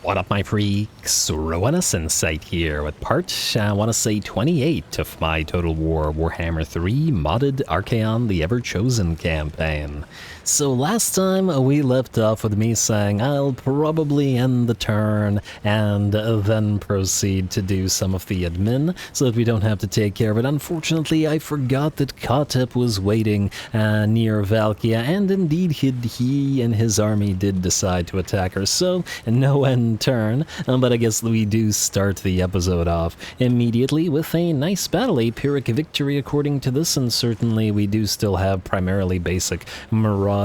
What up, my freaks? RuinusInsight here with part, I want to say 28 of my Total War Warhammer 3 modded Archaon the Everchosen campaign. So last time we left off with me saying I'll probably end the turn and then proceed to do some of the admin so that we don't have to take care of it. Unfortunately, I forgot that KHATEP was waiting near Valkia, and indeed he and his army did decide to attack her, so no end turn, but I guess we do start the episode off immediately with a nice battle, a Pyrrhic victory according to this, and certainly we do still have primarily basic Marauders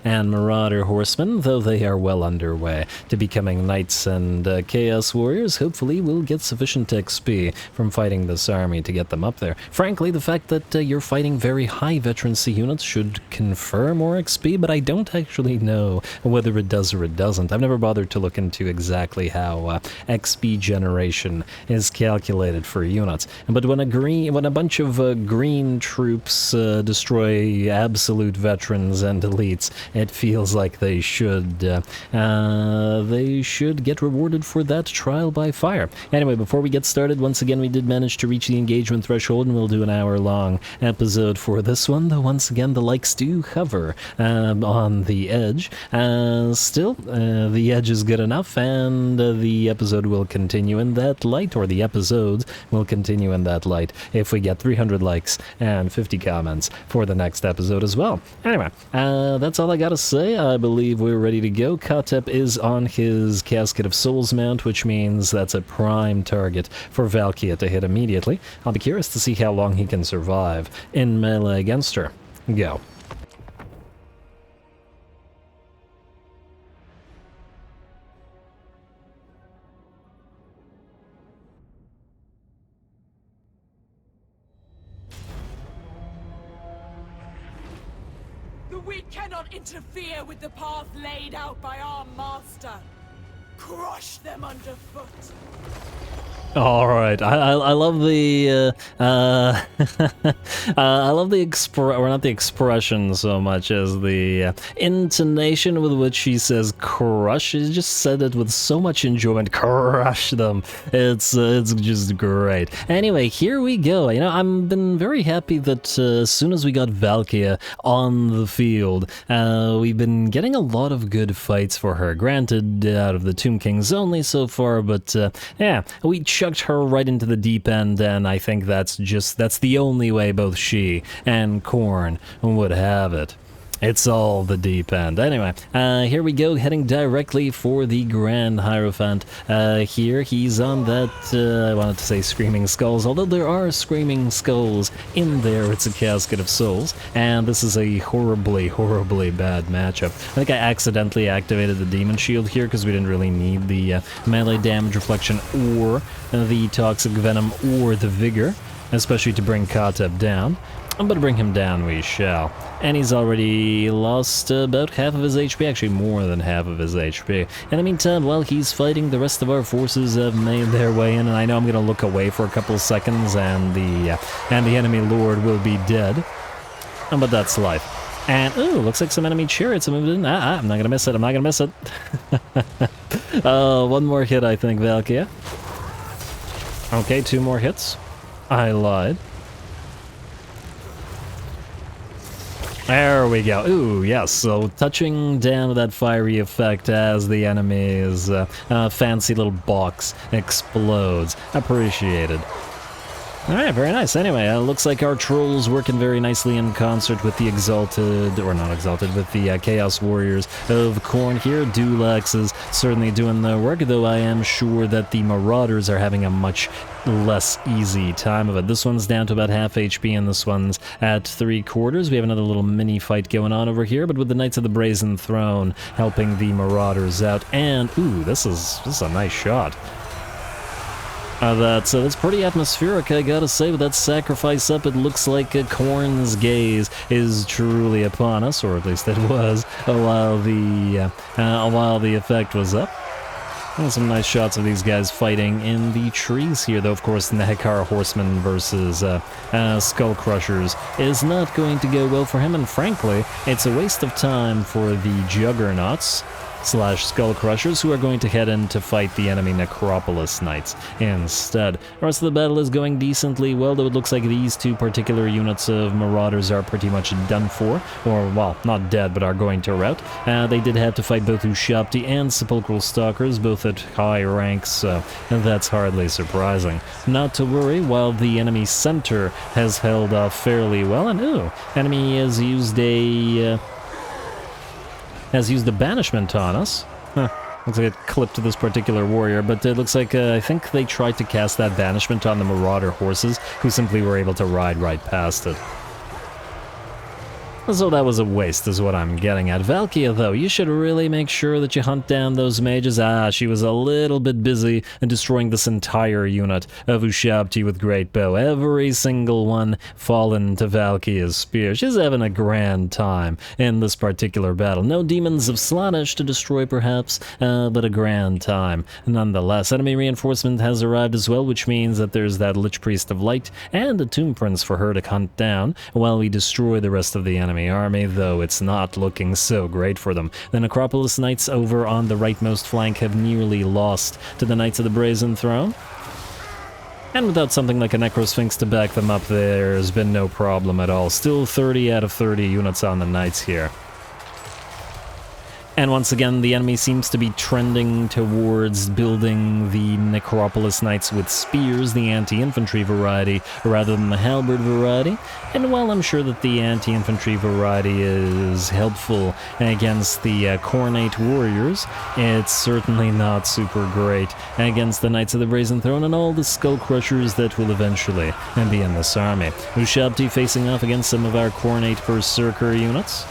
and Marauder Horsemen, though they are well underway to becoming Knights and Chaos Warriors. Hopefully we'll get sufficient XP from fighting this army to get them up there. Frankly, the fact that you're fighting very high veterancy units should confer more XP, but I don't actually know whether it does or it doesn't. I've never bothered to look into exactly how XP generation is calculated for units. But when a bunch of green troops destroy absolute veterans and elites, it feels like they should get rewarded for that trial by fire. Anyway, before we get started, once again we did manage to reach the engagement threshold, and we'll do an hour-long episode for this one, though once again the likes do hover on the edge. Still, the edge is good enough, and the episode will continue in that light, or the episodes will continue in that light if we get 300 likes and 50 comments for the next episode as well. Anyway, that's all I gotta say. I believe we're ready to go. KHATEP is on his Casket of Souls mount, which means that's a prime target for Valkia to hit immediately. I'll be curious to see how long he can survive in melee against her. Go. We cannot interfere with the path laid out by our master. Crush them underfoot. All right, I love the I love the or not the expression so much as the intonation with which she says crush. She just said it with so much enjoyment. Crush them. It's just great. Anyway, here we go. You know, I've been very happy that as soon as we got Valkia on the field, we've been getting a lot of good fights for her. Granted, out of the Tomb Kings only so far, but yeah, we chucked her right into the deep end, and I think that's the only way both she and Khorne would have it. It's all the deep end. Anyway, here we go, heading directly for the Grand Hierophant. Here, he's on that, I wanted to say Screaming Skulls, although there are Screaming Skulls in there. It's a Casket of Souls, and this is a horribly, horribly bad matchup. I think I accidentally activated the Demon Shield here because we didn't really need the melee damage reflection or the Toxic Venom or the Vigor, especially to bring KHATEP down. But to bring him down we shall. And he's already lost about half of his HP, actually more than half of his HP. In the meantime, while he's fighting, the rest of our forces have made their way in, and I know I'm going to look away for a couple of seconds, and the enemy lord will be dead. But that's life. And, ooh, looks like some enemy chariots have moved in. I'm not going to miss it, I'm not going to miss it. One more hit, I think, Valkia. Okay, 2 more hits. I lied. There we go. Ooh, yes, so touching down with that fiery effect as the enemy's fancy little box explodes. Appreciated. Alright, very nice. Anyway, looks like our trolls working very nicely in concert with the Exalted, or not Exalted, with the Chaos Warriors of Khorne here. Dulax is certainly doing the work, though I am sure that the Marauders are having a much less easy time of it. This one's down to about half HP, and this one's at 3/4. We have another little mini fight going on over here, but with the Knights of the Brazen Throne helping the Marauders out. And, ooh, this is a nice shot. That's pretty atmospheric, I gotta say. With that sacrifice up, it looks like Khorne's gaze is truly upon us, or at least it was while the effect was up. And some nice shots of these guys fighting in the trees here, though of course Nehekar Horsemen versus Skull Crushers is not going to go well for him, and frankly, it's a waste of time for the Juggernauts. Skull Crushers, who are going to head in to fight the enemy Necropolis Knights instead. The rest of the battle is going decently well, though it looks like these two particular units of Marauders are pretty much done for, or, well, not dead, but are going to rout. They did have to fight both Ushabti and Sepulchral Stalkers, both at high ranks, so that's hardly surprising. Not to worry, while the enemy center has held off fairly well, and enemy has used a banishment on us. Looks like it clipped to this particular warrior, but it looks like I think they tried to cast that banishment on the Marauder horses, who simply were able to ride right past it. So that was a waste, is what I'm getting at. Valkia, though, you should really make sure that you hunt down those mages. She was a little bit busy in destroying this entire unit of Ushabti with Great Bow. Every single one fallen to Valkia's spear. She's having a grand time in this particular battle. No demons of Slaanesh to destroy, perhaps, but a grand time nonetheless. Enemy reinforcement has arrived as well, which means that there's that Lich Priest of Light and a Tomb Prince for her to hunt down while we destroy the rest of the enemy army, though it's not looking so great for them. The Necropolis Knights over on the rightmost flank have nearly lost to the Knights of the Brazen Throne. And without something like a Necrosphinx to back them up, there's been no problem at all. Still 30 out of 30 units on the Knights here. And once again, the enemy seems to be trending towards building the Necropolis Knights with spears, the anti-infantry variety, rather than the halberd variety. And while I'm sure that the anti-infantry variety is helpful against the Khornate warriors, it's certainly not super great against the Knights of the Brazen Throne and all the Skull Crushers that will eventually be in this army. Ushabti facing off against some of our Khornate Berserker units.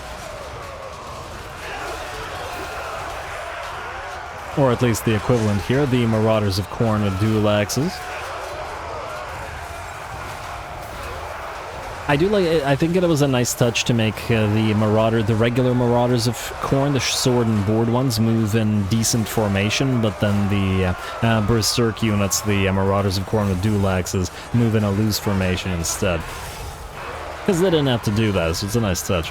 Or at least the equivalent here, the Marauders of Khorne with dual axes. I think it was a nice touch to make the regular Marauders of Khorne, the sword and board ones, move in decent formation, but then the Berserk units, the Marauders of Khorne with dual axes, move in a loose formation instead. Because they didn't have to do that, so it's a nice touch.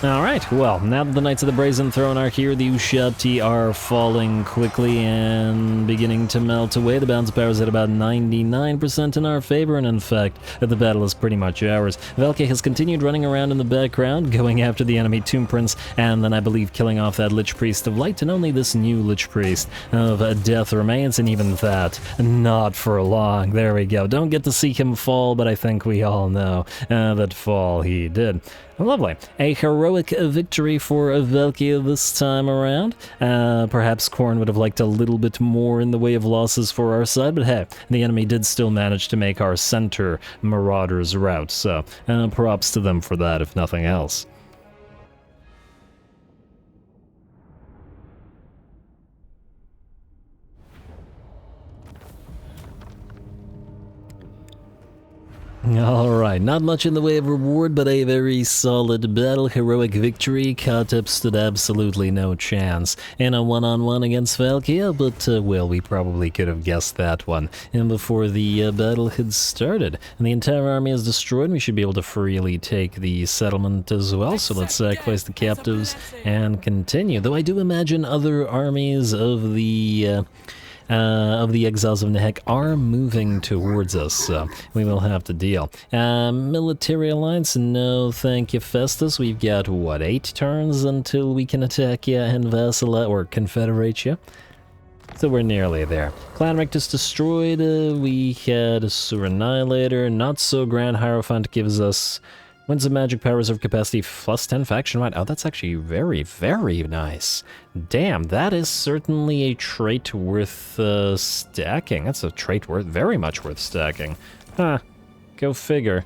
Alright, well, now that the Knights of the Brazen Throne are here, the Ushabti are falling quickly and beginning to melt away. The bounce power is at about 99% in our favor, and in fact, the battle is pretty much ours. Valkia has continued running around in the background, going after the enemy Tomb Prince, and then I believe killing off that Lich Priest of Light, and only this new Lich Priest of Death remains, and even that, not for long. There we go. Don't get to see him fall, but I think we all know that fall he did. Lovely. A heroic victory for Valkia this time around. Perhaps Khorne would have liked a little bit more in the way of losses for our side, but hey, the enemy did still manage to make our center Marauders rout, so props to them for that, if nothing else. Alright, not much in the way of reward, but a very solid battle, heroic victory. KHATEP stood absolutely no chance in a one-on-one against Valkia, but, well, we probably could have guessed that one and before the battle had started. And the entire army is destroyed, and we should be able to freely take the settlement as well, so let's sacrifice the captives and continue. Though I do imagine other armies of the Exiles of Nehek are moving towards us, so we will have to deal. Military alliance, no thank you, Festus. We've got, what, 8 turns until we can attack you and vassalize, or confederate you? So we're nearly there. Clan Rictus destroyed, we had a Sur Annihilator, not so Grand Hierophant gives us Winds of Magic Power Reserve Capacity plus 10 faction wide. Oh, that's actually very, very nice. Damn, that is certainly a trait worth stacking. That's a trait very much worth stacking. Huh, go figure.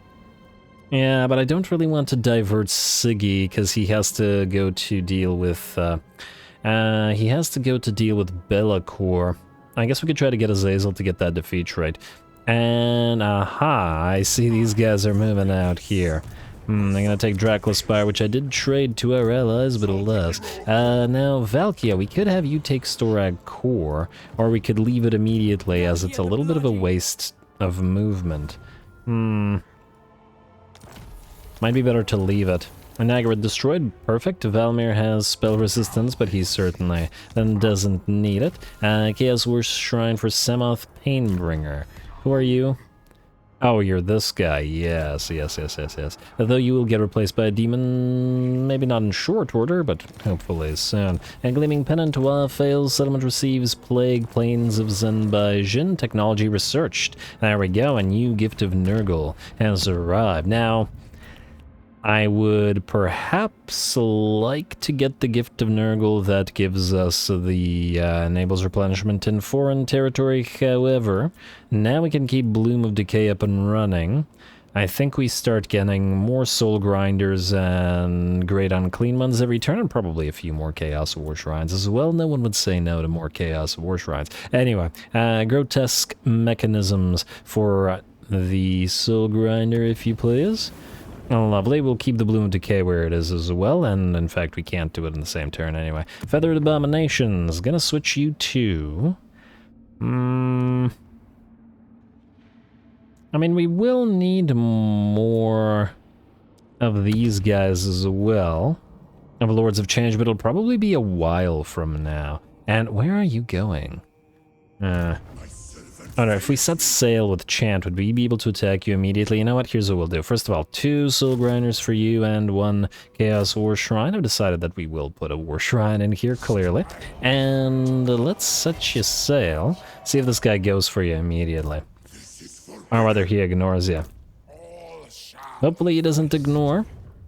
Yeah, but I don't really want to divert Siggy, because he has to go to deal with, Be'lakor. I guess we could try to get Azazel to get that defeat trait. And, aha, I see these guys are moving out here. I'm gonna take Dracula Spire, which I did trade to our allies, but alas. Now, Valkia, we could have you take Storag Core, or we could leave it immediately, as it's a little bit of a waste of movement. Might be better to leave it. Nagaret destroyed. Perfect. Valmir has spell resistance, but he certainly then doesn't need it. Chaos War Shrine for Semoth Painbringer. Who are you? Oh, you're this guy. Yes. Although you will get replaced by a demon, maybe not in short order, but hopefully soon. And Gleaming Pennant, while fails, settlement receives Plague, Plains of Zenbaijin, technology researched. There we go, a new Gift of Nurgle has arrived. Now, I would perhaps like to get the Gift of Nurgle that gives us the enables replenishment in foreign territory. However, now we can keep Bloom of Decay up and running. I think we start getting more Soul Grinders and Great Unclean Ones every turn, and probably a few more Chaos War Shrines as well. No one would say no to more Chaos War Shrines. Anyway, grotesque mechanisms for the Soul Grinder, if you please. Oh, lovely. We'll keep the Bloom of Decay where it is as well, and in fact we can't do it in the same turn anyway. Feathered Abominations. Gonna switch you to... I mean, we will need more of these guys as well, of Lords of Change, but it'll probably be a while from now. And where are you going? Alright, if we set sail with Chant, would we be able to attack you immediately? You know what? Here's what we'll do. First of all, 2 Soul Grinders for you and 1 Chaos War Shrine. I've decided that we will put a War Shrine in here, clearly. And let's set you sail. See if this guy goes for you immediately. Or rather, he ignores you. Hopefully he doesn't ignore.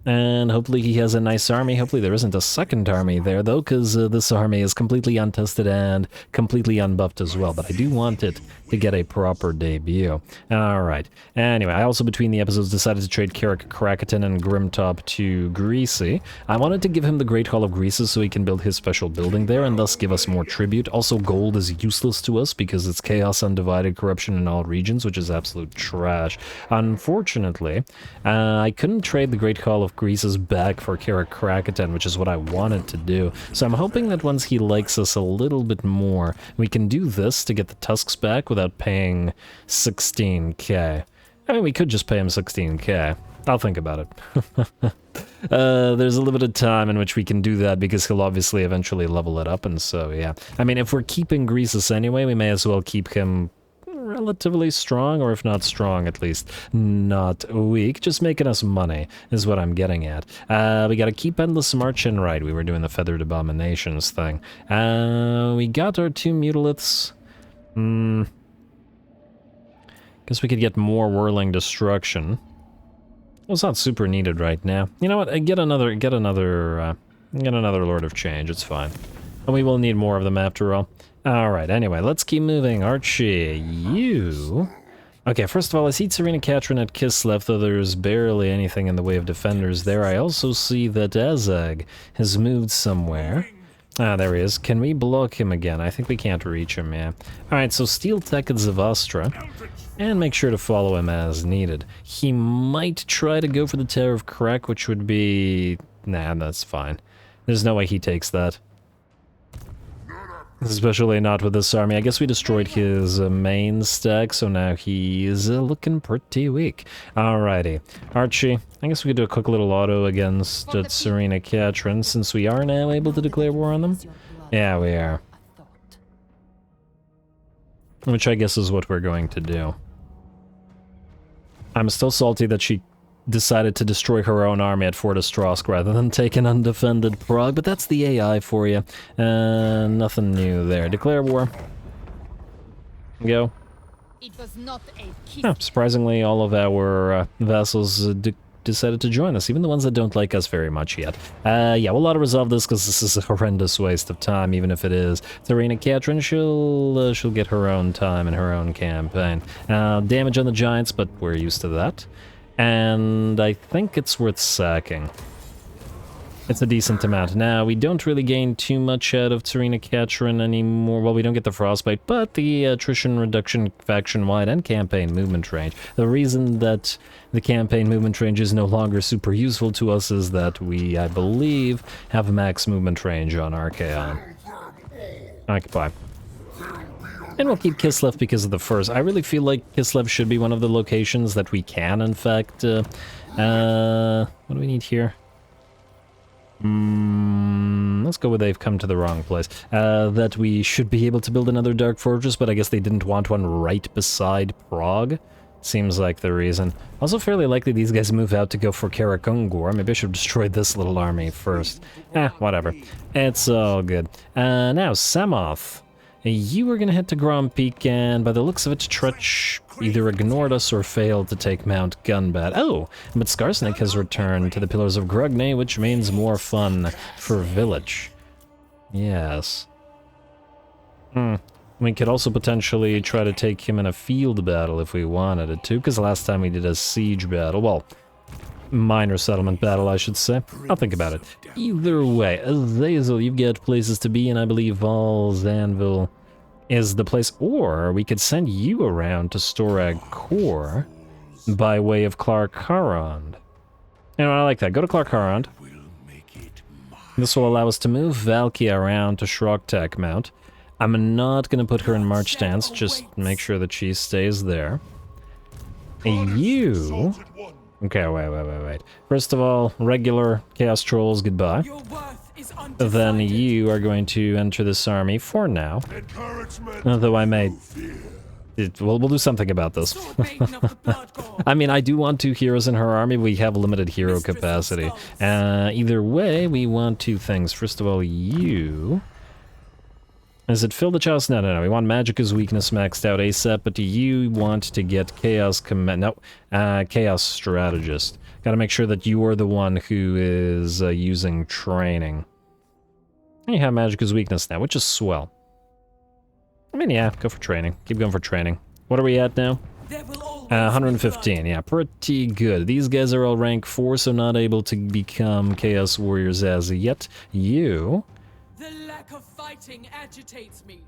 And hopefully he has a nice army. Hopefully there isn't a second army there, though, because this army is completely untested and completely unbuffed as well. But I do want it to get a proper debut. Alright. Anyway, I also, between the episodes, decided to trade Carrick Krakatan and Grimtop to Greasy. I wanted to give him the Great Hall of Greases so he can build his special building there and thus give us more tribute. Also, gold is useless to us because it's Chaos Undivided Corruption in all regions, which is absolute trash. Unfortunately, I couldn't trade the Great Hall of Greases back for Carrick Krakatan, which is what I wanted to do. So I'm hoping that once he likes us a little bit more, we can do this to get the Tusks back without paying 16k. I mean, we could just pay him 16k. I'll think about it. There's a limited time in which we can do that because he'll obviously eventually level it up, and so, yeah. I mean, if we're keeping Greasus anyway, we may as well keep him relatively strong, or if not strong, at least not weak. Just making us money is what I'm getting at. We gotta keep Endless March in, right. We were doing the Feathered Abominations thing. We got our 2 Mutiliths. Guess we could get more Whirling Destruction. Well, it's not super needed right now. You know what? Get another Lord of Change. It's fine. And we will need more of them after all. Alright, anyway, let's keep moving. Archie, you... Okay, first of all, I see Serena Catrin at Kislev, though there's barely anything in the way of defenders there. I also see that Azag has moved somewhere. Ah, there he is. Can we block him again? I think we can't reach him, yeah. Alright, so steal Tech at Zavastra, and make sure to follow him as needed. He might try to go for the Tower of Crack, which would be... Nah, that's fine. There's no way he takes that. Especially not with this army. I guess we destroyed his main stack, so now he is looking pretty weak. Alrighty. Archie, I guess we could do a quick little auto against Serena Catrin, since we are now able to declare war on them. Yeah, we are. Which I guess is what we're going to do. I'm still salty that she decided to destroy her own army at Fort Ostrosk rather than take an undefended Prague, but that's the AI for you. Nothing new there. Declare war. Go. Oh, surprisingly, all of our vassals decided to join us, even the ones that don't like us very much yet. Yeah, we'll auto-resolve this because this is a horrendous waste of time, even if it is. Serena Catrin, she'll get her own time in her own campaign. Damage on the Giants, but we're used to that. And I think it's worth sacking. It's a decent amount. Now, we don't really gain too much out of Serena Catrin anymore. Well, we don't get the Frostbite, but the attrition reduction faction-wide and campaign movement range. The reason that the campaign movement range is no longer super useful to us is that we, I believe, have max movement range on Archaon. Occupy. And we'll keep Kislev because of the furs. I really feel like Kislev should be one of the locations that we can, in fact, what do we need here? let's go where they've come to the wrong place. That we should be able to build another Dark Fortress, but I guess they didn't want one right beside Prague. Seems like the reason. Also fairly likely these guys move out to go for Karakungor. Maybe I should destroy this little army first. Whatever. It's all good. Now, Samoth. You were gonna head to Grand Peak, and by the looks of it, Trutch either ignored us or failed to take Mount Gunbat. Oh, but SKARSNIK has returned to the Pillars of Grugny, which means more for Village. Yes. We could also potentially try to take him in a field battle if we wanted it to, because last time we did a siege battle, well, minor settlement battle, I should say. I'll think about it. Either way, Azazel, you've got places to be, and I believe Valzanville is the place. Or we could send you around to Storag Core by way of Clark-Harrond. You know, I like that. Go to Clark-Harrond. This will allow us to move Valkia around to Shrogtak Mount. I'm not going to put her in March stance, just make sure that she stays there. You... Okay, wait. First of all, regular Chaos Trolls, goodbye. Then you are going to enter this army for now. Though I may... We'll do something about this. I mean, I do want 2 heroes in her army, but we have limited hero capacity. Either way, we want 2 things. First of all, you... Is it fill the chalice? No. We want Magicka's weakness maxed out ASAP, but do you want to get Chaos Chaos Strategist. Gotta make sure that you are the one who is using training. And you have Magicka's weakness now, which is swell. I mean, yeah, go for training. Keep going for training. What are we at now? 115, yeah, pretty good. These guys are all rank 4, so not able to become Chaos Warriors as yet. You... The lack of fighting agitates me.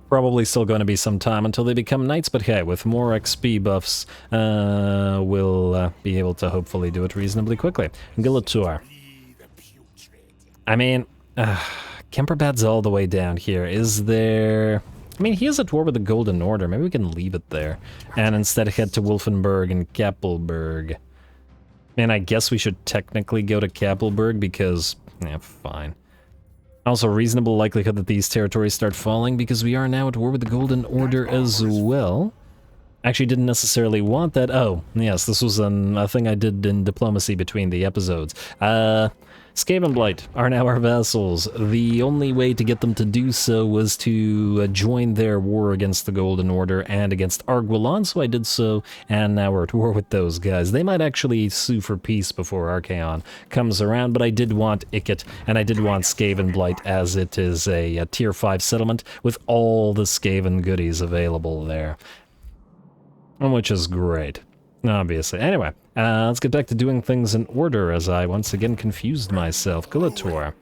Probably still going to be some time until they become knights, but hey, with more XP buffs, we'll be able to hopefully do it reasonably quickly. Gilator. I mean, Kemperbad's all the way down here. Is there... I mean, he is at war with the Golden Order. Maybe we can leave it there. And instead head to Wolfenburg and Kappelberg. Man, I guess we should technically go to Kappelberg because... yeah, fine. Also, reasonable likelihood that these territories start falling because we are now at war with the Golden Order as well. Actually didn't necessarily want that. Oh, yes, this was a thing I did in diplomacy between the episodes. Skavenblight are now our vassals. The only way to get them to do so was to join their war against the Golden Order and against Arguelon, so I did so, and now we're at war with those guys. They might actually sue for peace before Archaon comes around, but I did want Ikit, and I did want Skavenblight, as it is a tier 5 settlement with all the Skaven goodies available there. Which is great, obviously. Anyway, let's get back to doing things in order, as I once again confused myself. Gilator.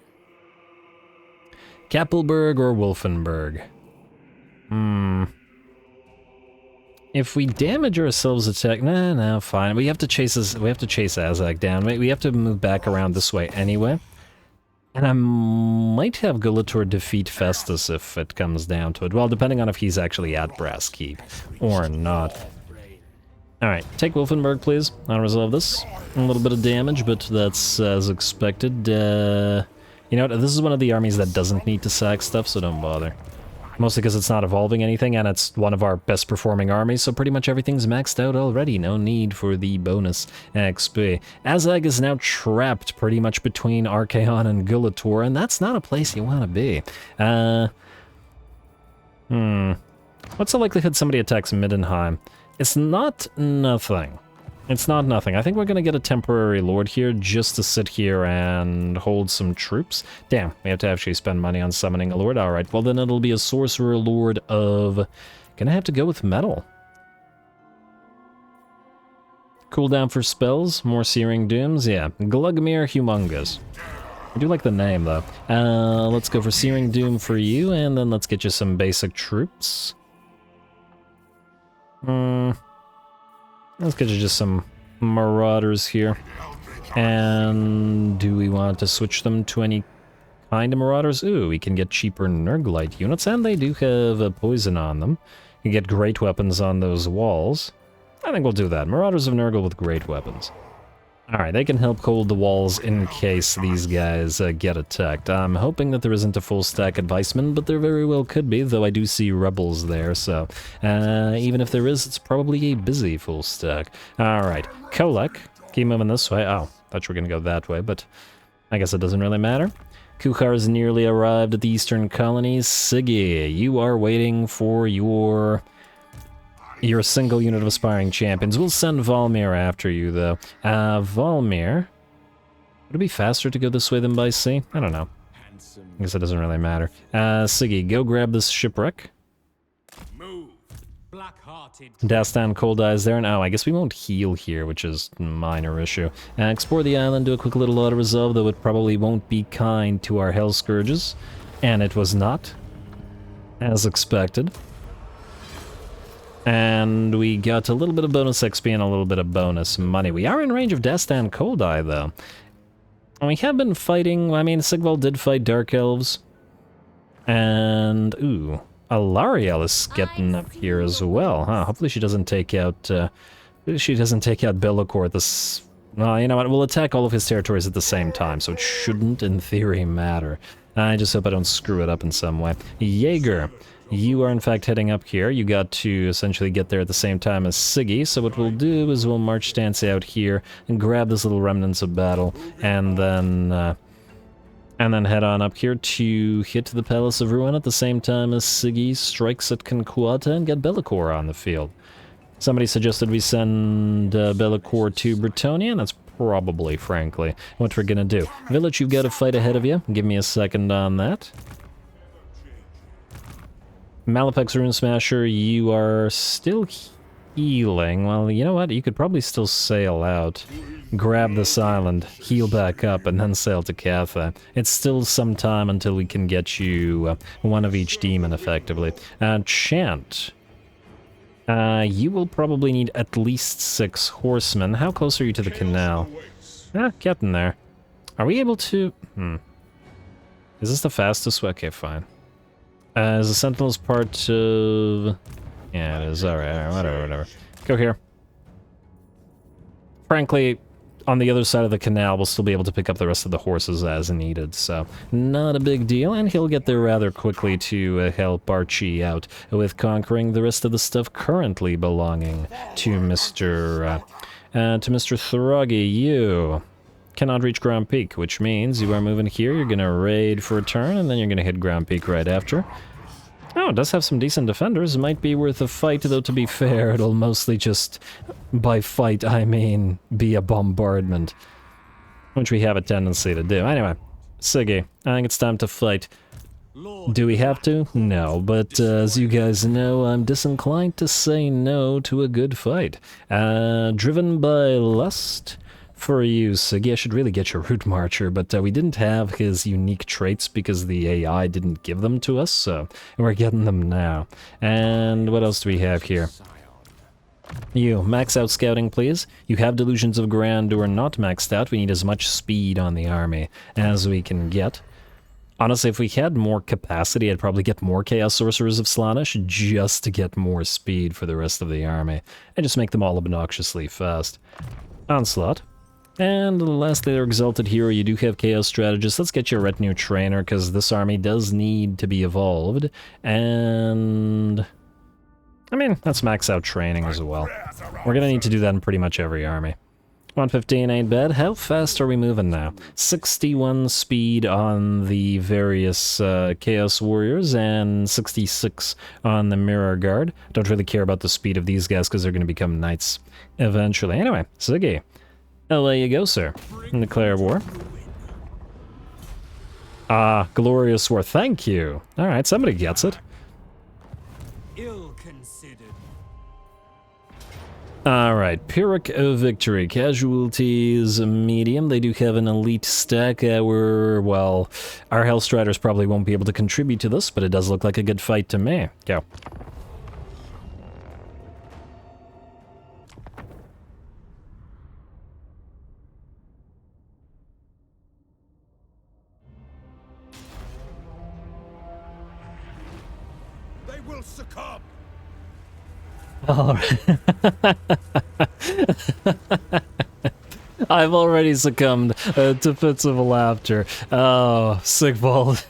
Kappelberg or Wolfenburg? If we damage ourselves attack... No, fine. We have to chase Azag down. We have to move back around this way anyway. And I might have Gilator defeat Festus if it comes down to it. Well, depending on if he's actually at Brass Keep or not. Alright, take Wolfenburg, please. I'll resolve this. A little bit of damage, but that's as expected. You know what? This is one of the armies that doesn't need to sack stuff, so don't bother. Mostly because it's not evolving anything, and it's one of our best performing armies, so pretty much everything's maxed out already. No need for the bonus XP. Azag is now trapped pretty much between Archaon and Gilator, and that's not a place you want to be. What's the likelihood somebody attacks Middenheim? It's not nothing. It's not nothing. I think we're gonna get a temporary lord here just to sit here and hold some troops. Damn, we have to actually spend money on summoning a lord. Alright, well then it'll be a sorcerer lord of... Gonna have to go with metal. Cooldown for spells, more Searing Dooms, yeah. Glugmir Humongous. I do like the name though. Let's go for Searing Doom for you, and then let's get you some basic troops. Let's get you just some Marauders here. And do we want to switch them to any kind of Marauders? Ooh, we can get cheaper Nurglite units, and they do have a poison on them. You can get great weapons on those walls. I think we'll do that. Marauders of Nurgle with great weapons. Alright, they can help hold the walls in case these guys get attacked. I'm hoping that there isn't a full stack adviceman, but there very well could be, though I do see rebels there, so even if there is, it's probably a busy full stack. Alright, Kolek, keep moving this way. Oh, thought you were gonna go that way, but I guess it doesn't really matter. Kukhar's nearly arrived at the eastern colonies. Siggy, you are waiting for your single unit of aspiring champions. We'll send Valmir after you, though. Valmir, would it be faster to go this way than by sea? I don't know. I guess it doesn't really matter. Siggy, go grab this shipwreck. Dastan Cold Eyes there, and oh, I guess we won't heal here, which is a minor issue. Explore the island, do a quick little auto-resolve, though it probably won't be kind to our Hell Scourges. And it was not, as expected. And we got a little bit of bonus XP and a little bit of bonus money. We are in range of Dastan Cold Eye, though. And we have been fighting, I mean, Sigvald did fight Dark Elves. And, ooh, Alariel is getting up here as well, huh? Hopefully she doesn't take out, Be'lakor this... Well, you know what, we'll attack all of his territories at the same time, so it shouldn't, in theory, matter. I just hope I don't screw it up in some way. Jaeger, you are in fact heading up here. You got to essentially get there at the same time as Siggy, so what we'll do is we'll march stance out here and grab this little remnants of battle, and then head on up here to hit the Palace of Ruin at the same time as Siggy strikes at Conquata and get Be'lakor on the field. Somebody suggested we send Be'lakor to Bretonnia, and that's probably, frankly, what we're gonna do. Village, you've got a fight ahead of you. Give me a second on that. Malapex Rune Smasher, you are still healing. Well, you know what? You could probably still sail out, grab this island, heal back up, and then sail to Cathay. It's still some time until we can get you one of each demon, effectively. Chant. You will probably need at least 6 horsemen. How close are you to the canal? Getting there. Are we able to... Is this the fastest way? Okay, fine. Is the Sentinels part of... Yeah, it is. Alright, whatever. Go here. Frankly, on the other side of the canal, we'll still be able to pick up the rest of the horses as needed, so not a big deal, and he'll get there rather quickly to help Archie out with conquering the rest of the stuff currently belonging to Mr. Throggy. You cannot reach Ground Peak, which means you are moving here, you're gonna raid for a turn, and then you're gonna hit Ground Peak right after. Oh, it does have some decent defenders. It might be worth a fight, though, to be fair, it'll mostly just, by fight, I mean, be a bombardment. Which we have a tendency to do. Anyway, Siggy, I think it's time to fight. Do we have to? No, but as you guys know, I'm disinclined to say no to a good fight. Driven by lust? For you, Siggy, I should really get your Root Marcher, but we didn't have his unique traits because the AI didn't give them to us, so we're getting them now. And what else do we have here? You, max out scouting, please. You have Delusions of Grandeur not maxed out. We need as much speed on the army as we can get. Honestly, if we had more capacity, I'd probably get more Chaos Sorcerers of Slaanesh just to get more speed for the rest of the army, and just make them all obnoxiously fast. Onslaught. And lastly, their Exalted Hero, you do have Chaos Strategist. Let's get your Retinue Trainer, because this army does need to be evolved. And... I mean, let's max out training as well. We're gonna need to do that in pretty much every army. 115 ain't bad. How fast are we moving now? 61 speed on the various Chaos Warriors, and 66 on the Mirror Guard. Don't really care about the speed of these guys, because they're gonna become Knights eventually. Anyway, Siggy. There you go, sir. Declare war. Glorious war. Thank you. Alright, somebody gets it. Alright, Pyrrhic of Victory. Casualties, medium. They do have an elite stack. Our Hellstriders probably won't be able to contribute to this, but it does look like a good fight to me. Go. Succumb. All right. I've already succumbed to fits of laughter. Oh, Sigvald.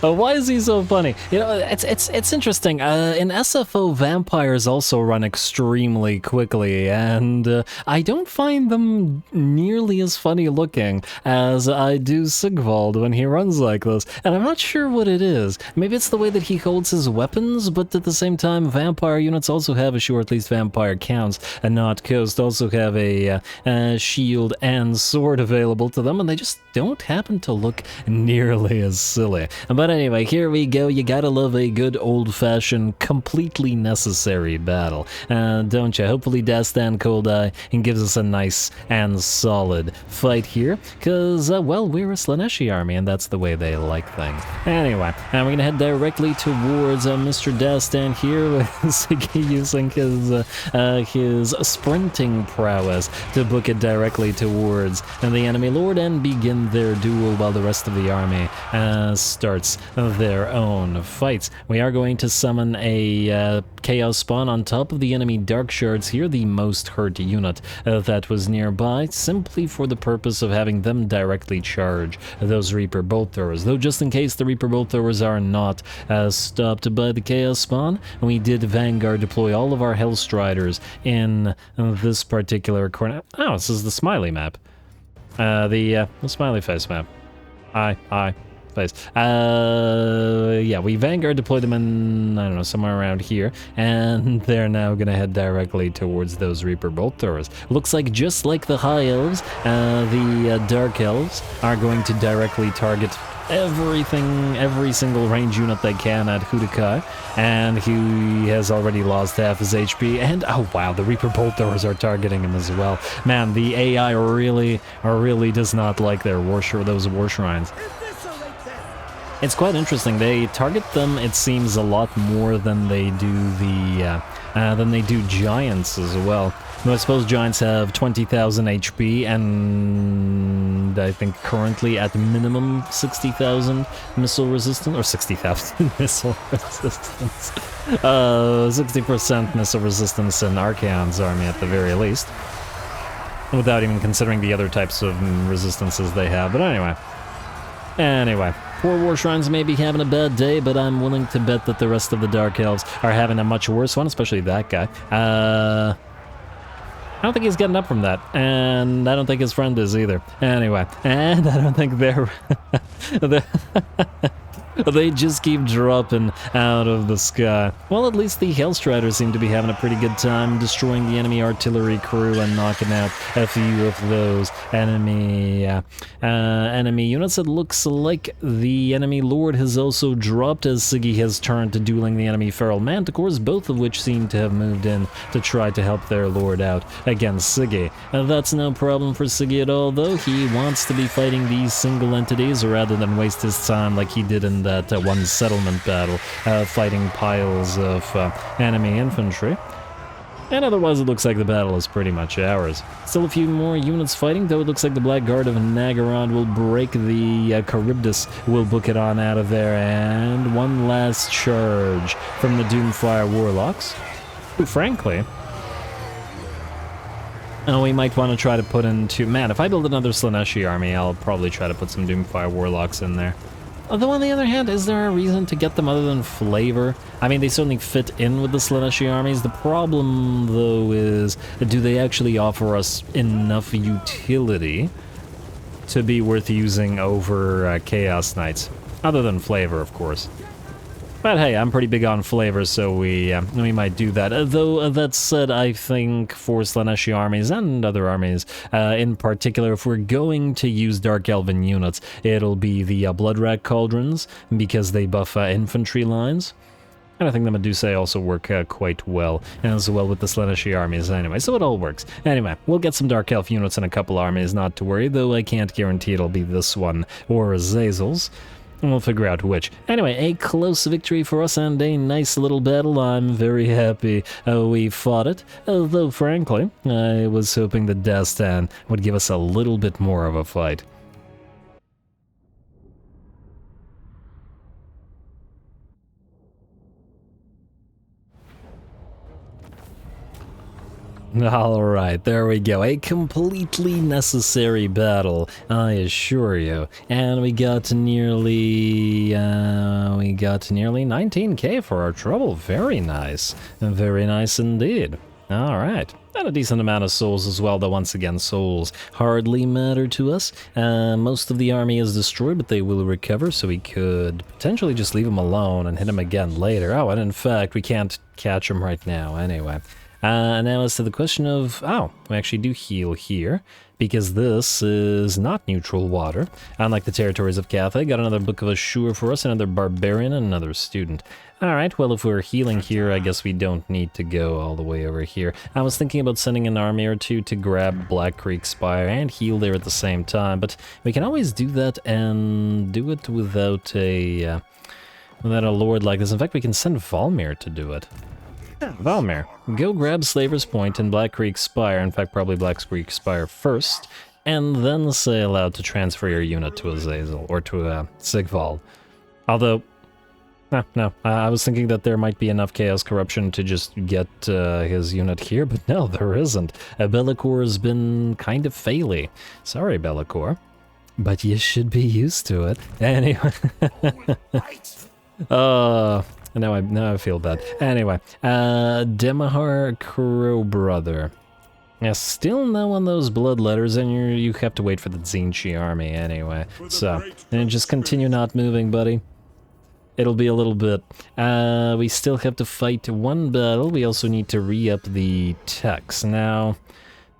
Why is he so funny? You know, it's interesting. In SFO, vampires also run extremely quickly, and I don't find them nearly as funny looking as I do Sigvald when he runs like this. And I'm not sure what it is. Maybe it's the way that he holds his weapons, but at the same time, vampire units also have a shield, at least vampire counts, and not Coast also have a shield and sword available to them, and they just don't happen to look nearly as silly. But anyway, here we go. You gotta love a good old-fashioned, completely necessary battle, don't you? Hopefully Dastan Coldeye gives us a nice and solid fight here, because, well, we're a Slaneshi army, and that's the way they like things. Anyway, and we're gonna head directly towards Mr. Dastan here, with Siggy using his sprinting prowess to book it directly towards the enemy lord and begin their duel while the rest of the army starts their own fights. We are going to summon a Chaos Spawn on top of the enemy Dark Shards here, the most hurt unit that was nearby, simply for the purpose of having them directly charge those Reaper Bolt Throwers. Though just in case the Reaper Bolt Throwers are not stopped by the Chaos Spawn, we did Vanguard deploy all of our Hellstriders in this particular corner. Oh, this is the smiley map. The smiley face map. Hi. Face. Yeah, we Vanguard deployed them in, I don't know, somewhere around here, and they're now gonna head directly towards those Reaper Bolt Throwers. Looks like just like the High Elves, the Dark Elves are going to directly target everything, every single range unit they can at Hudakai, and he has already lost half his HP, and oh wow, the Reaper Bolt Throwers are targeting him as well. Man, the AI really does not like their those War Shrines. It's quite interesting. They target them, it seems, a lot more than they do Giants as well. I suppose Giants have 20,000 HP and I think currently at minimum 60,000 missile resistance, or 60,000 missile resistance. 60% missile resistance in Archaon's army at the very least, without even considering the other types of resistances they have. But anyway, poor War Shrines may be having a bad day, but I'm willing to bet that the rest of the Dark Elves are having a much worse one, especially that guy. I don't think he's getting up from that, and I don't think his friend is either. Anyway, and I don't think they're... They just keep dropping out of the sky. Well, at least the Hellstriders seem to be having a pretty good time destroying the enemy artillery crew and knocking out a few of those enemy units. It looks like the enemy lord has also dropped as Siggy has turned to dueling the enemy feral manticores, both of which seem to have moved in to try to help their lord out against Siggy. That's no problem for Siggy at all, though. He wants to be fighting these single entities rather than waste his time like he did in that one settlement battle, fighting piles of enemy infantry. And otherwise it looks like the battle is pretty much ours. Still a few more units fighting, though it looks like the Blackguard of Nagaron will break the Charybdis, will book it on out of there, and one last charge from the Doomfire Warlocks, who frankly, we might want to try to put into... Man, if I build another Slaneshi army, I'll probably try to put some Doomfire Warlocks in there. Although, on the other hand, is there a reason to get them other than flavor? I mean, they certainly fit in with the Slaneshi armies. The problem, though, is do they actually offer us enough utility to be worth using over Chaos Knights? Other than flavor, of course. But hey, I'm pretty big on flavor, so we might do that. Though, that said, I think for Slaneshi armies and other armies, in particular, if we're going to use Dark Elven units, it'll be the Bloodwrack Cauldrons, because they buff infantry lines. And I think the Medusae also work quite well, and as well with the Slaneshi armies anyway, so it all works. Anyway, we'll get some Dark Elf units in a couple armies, not to worry, though I can't guarantee it'll be this one or Azazel's. We'll figure out which. Anyway, a close victory for us and a nice little battle. I'm very happy we fought it, though frankly, I was hoping that Dastan would give us a little bit more of a fight. Alright, there we go. A completely necessary battle, I assure you. And we got nearly 19k for our trouble. Very nice. Very nice indeed. Alright. And a decent amount of souls as well, though once again, souls hardly matter to us. Most of the army is destroyed, but they will recover, so we could potentially just leave them alone and hit them again later. Oh, and in fact, we can't catch them right now anyway. Now as to the question of, we actually do heal here, because this is not neutral water. Unlike the territories of Cathay, got another Book of Assure for us, another Barbarian, and another Student. Alright, well if we're healing here, I guess we don't need to go all the way over here. I was thinking about sending an army or two to grab Black Creek Spire and heal there at the same time, but we can always do that and do it without a lord like this. In fact, we can send Valmir to do it. Yeah, Valmir, go grab Slaver's Point and Black Creek Spire, in fact probably Black Creek Spire first, and then sail out to transfer your unit to Azazel, or to Sigvald. Although, no, I was thinking that there might be enough Chaos Corruption to just get his unit here, but no, there isn't. Bellicor has been kind of faily. Sorry, Bellicor, but you should be used to it. Anyway. Now I feel bad. Anyway, Demahar Crowbrother. Yeah, still no on those bloodletters, and you have to wait for the Tzeentch army anyway. So, and just continue not moving, buddy. It'll be a little bit. We still have to fight one battle. We also need to re-up the techs. Now,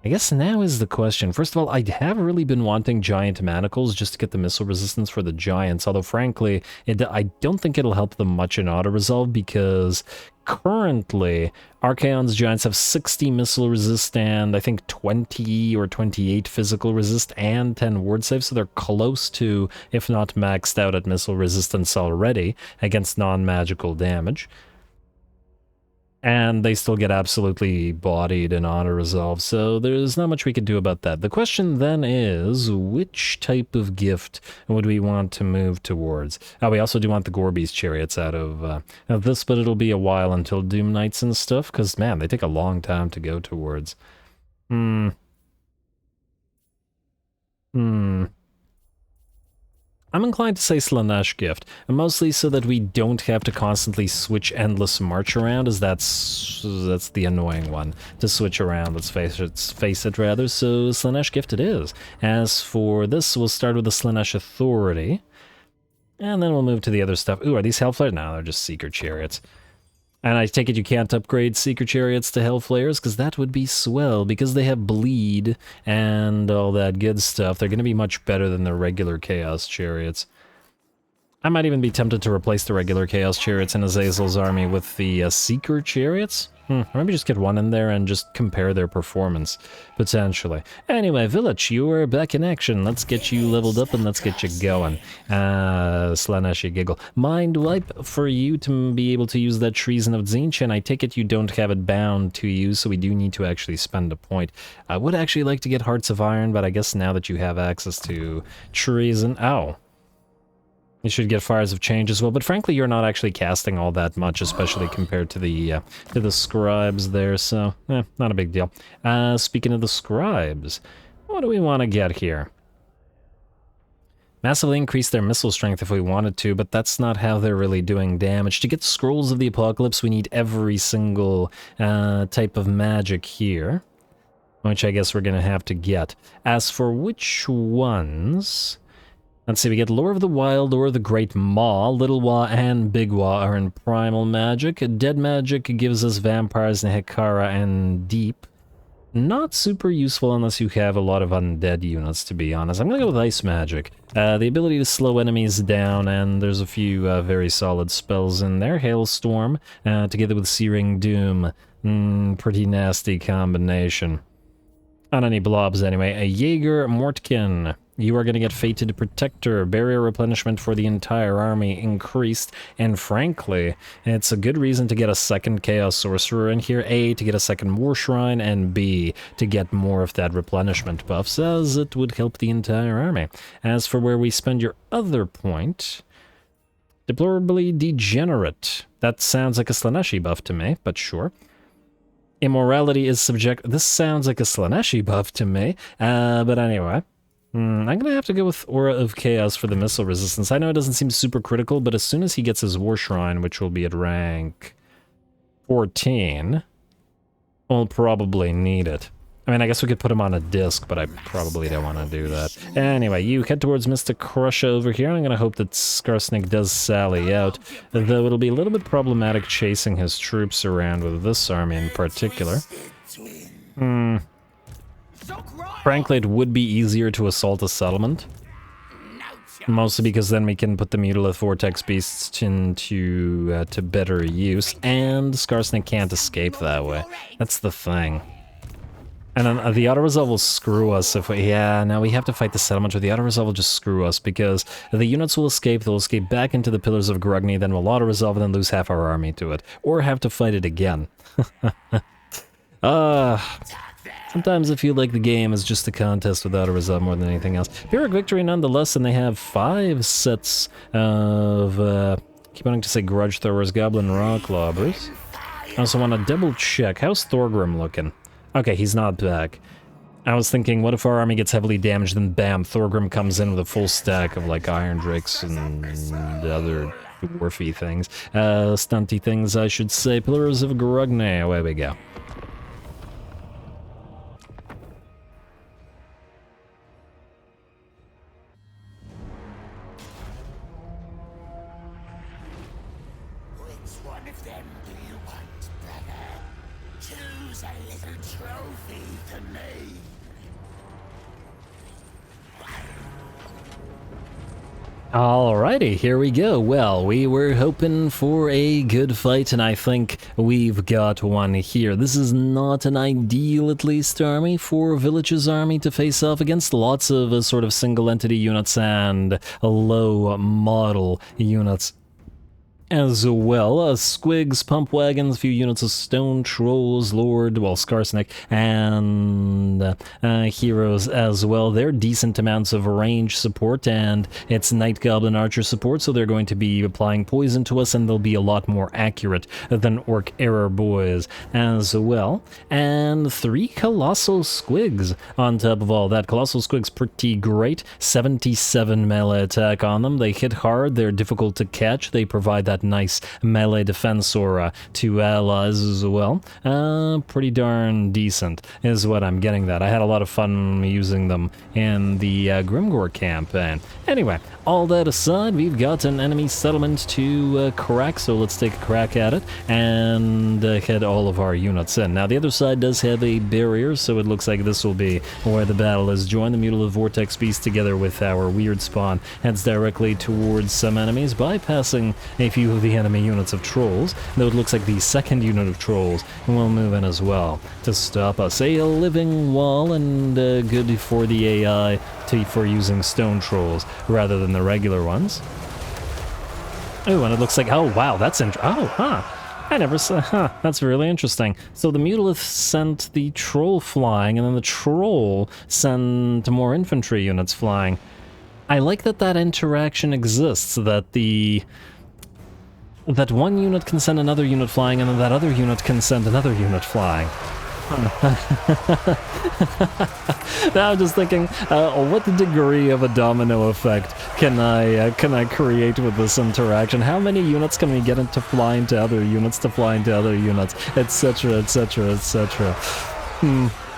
I guess now is the question. First of all, I have really been wanting giant manacles just to get the missile resistance for the giants, although frankly, I don't think it'll help them much in auto-resolve because currently, Archaon's giants have 60 missile resist and I think 20 or 28 physical resist and 10 ward save, so they're close to, if not maxed out at missile resistance already, against non-magical damage. And they still get absolutely bodied in auto-resolve, so there's not much we could do about that. The question then is, which type of gift would we want to move towards? We also do want the Gorby's chariots out of this, but it'll be a while until Doom Knights and stuff, because, man, they take a long time to go towards. I'm inclined to say Slaanesh Gift, mostly so that we don't have to constantly switch endless march around, as that's the annoying one, to switch around, let's face it rather, so Slaanesh Gift it is. As for this, we'll start with the Slaanesh Authority, and then we'll move to the other stuff. Ooh, are these Hellflayers? No, they're just Seeker Chariots. And I take it you can't upgrade Seeker Chariots to Hellflayers, because that would be swell, because they have Bleed and all that good stuff. They're going to be much better than the regular Chaos Chariots. I might even be tempted to replace the regular Chaos Chariots in Azazel's army with the Seeker Chariots. Or maybe just get one in there and just compare their performance, potentially. Anyway, Village, you're back in action. Let's get you leveled up and let's get you going. Slaanesh Giggle. Mind Wipe for you to be able to use that Treason of Tzeentch, and I take it you don't have it bound to you, so we do need to actually spend a point. I would actually like to get Hearts of Iron, but I guess now that you have access to Treason... Ow. You should get Fires of Change as well, but frankly, you're not actually casting all that much, especially compared to the scribes there, so, not a big deal. Speaking of the scribes, what do we want to get here? Massively increase their missile strength if we wanted to, but that's not how they're really doing damage. To get Scrolls of the Apocalypse, we need every single type of magic here, which I guess we're going to have to get. As for which ones... Let's see, we get Lore of the Wild, Lore of the Great Maw, Little Wa and Big Wa are in Primal Magic. Dead Magic gives us Vampires, Nehekara, and Deep. Not super useful unless you have a lot of undead units, to be honest. I'm gonna go with Ice Magic. The ability to slow enemies down, and there's a few very solid spells in there. Hailstorm, together with Searing Doom. Pretty nasty combination. On any blobs, anyway. A Jaeger Mortkin. You are going to get Fated Protector, barrier replenishment for the entire army increased, and frankly, it's a good reason to get a second Chaos Sorcerer in here, A, to get a second War Shrine, and B, to get more of that replenishment buffs, as it would help the entire army. As for where we spend your other point, Deplorably Degenerate. That sounds like a Slaaneshi buff to me, but sure. Immorality is subject. This sounds like a Slaneshi buff to me, but anyway. I'm gonna have to go with Aura of Chaos for the missile resistance. I know it doesn't seem super critical, but as soon as he gets his War Shrine, which will be at rank 14, we'll probably need it. I mean, I guess we could put him on a disc, but I probably don't want to do that. Anyway, you head towards Mr. Crush over here. I'm gonna hope that SKARSNIK does sally out, though it'll be a little bit problematic chasing his troops around with this army in particular. Frankly, it would be easier to assault a settlement. Mostly because then we can put the Mutalith Vortex Beasts into to better use, and SKARSNIK can't escape that way. That's the thing. And then the auto-resolve will screw us if we... Yeah, now we have to fight the settlement, or the auto-resolve will just screw us, because the units will escape, they'll escape back into the Pillars of Grugni, then we'll auto-resolve and then lose half our army to it. Or have to fight it again. Sometimes I feel like the game is just a contest without a result more than anything else. Pyrrhic victory nonetheless, and they have 5 sets of, keep wanting to say Grudge Throwers, Goblin Rock Lobbers. I also want to double check. How's Thorgrim looking? Okay, he's not back. I was thinking, what if our army gets heavily damaged, then bam, Thorgrim comes in with a full stack of, like, Iron Drakes and other dwarfy things. Stunty things, I should say. Pillars of Grugni, away we go. Alrighty, here we go. Well, we were hoping for a good fight, and I think we've got one here. This is not an ideal, at least, army for Village's army to face off against. Lots of sort of single-entity units and low-model units as well. Squigs, pump wagons, a few units of stone trolls, Lord, well, SKARSNIK, and heroes as well. They're decent amounts of range support, and it's Night Goblin Archer support, so they're going to be applying poison to us, and they'll be a lot more accurate than Orc Error Boys as well. And 3 Colossal Squigs on top of all that. Colossal Squigs pretty great. 77 melee attack on them. They hit hard, they're difficult to catch, they provide that nice melee defense aura to allies as well. Pretty darn decent is what I'm getting that. I had a lot of fun using them in the Grimgore campaign. Anyway, all that aside, we've got an enemy settlement to crack, so let's take a crack at it and head all of our units in. Now, the other side does have a barrier, so it looks like this will be where the battle is joined. The Mutalith Vortex Beast, together with our Weird Spawn, heads directly towards some enemies, bypassing a few of the enemy units of trolls, though it looks like the second unit of trolls will move in as well to stop us. A living wall, and good for the AI for using stone trolls rather than the regular ones. Oh, and it looks like, oh wow, that's I never saw, that's really interesting. So the Mutalith sent the troll flying, and then the troll sent more infantry units flying. I like that that interaction exists, that that one unit can send another unit flying, and then that other unit can send another unit flying. Now I'm just thinking, what degree of a domino effect can I create with this interaction? How many units can we get to fly into other units, etc., etc., etc.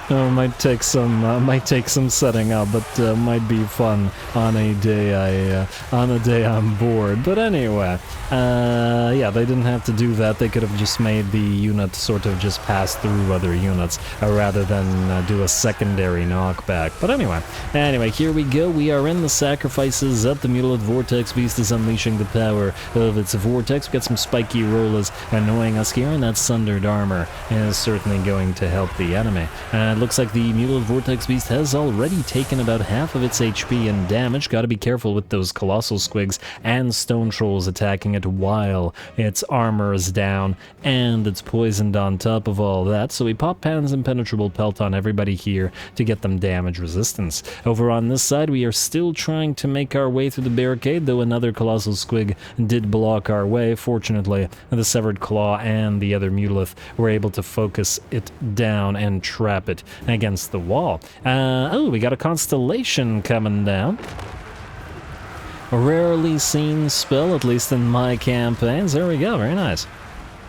Might take some setting up, but might be fun on a day I'm bored. But anyway, yeah, they didn't have to do that. They could have just made the unit sort of just pass through other units rather than do a secondary knockback. But anyway, here we go. We are in the sacrifices up. The Mutalith Vortex Beast is unleashing the power of its vortex. We got some spiky rollers annoying us here, and that sundered armor is certainly going to help the enemy. It looks like the Mutilate Vortex Beast has already taken about half of its HP and damage. Gotta be careful with those Colossal Squigs and Stone Trolls attacking it while its armor is down and it's poisoned on top of all that. So we pop Pan's Impenetrable Pelt on everybody here to get them damage resistance. Over on this side, we are still trying to make our way through the barricade, though another Colossal Squig did block our way. Fortunately, the Severed Claw and the other Mutilith were able to focus it down and trap it against the wall. Oh, we got a Constellation coming down. A rarely seen spell, at least in my campaigns. There we go, very nice.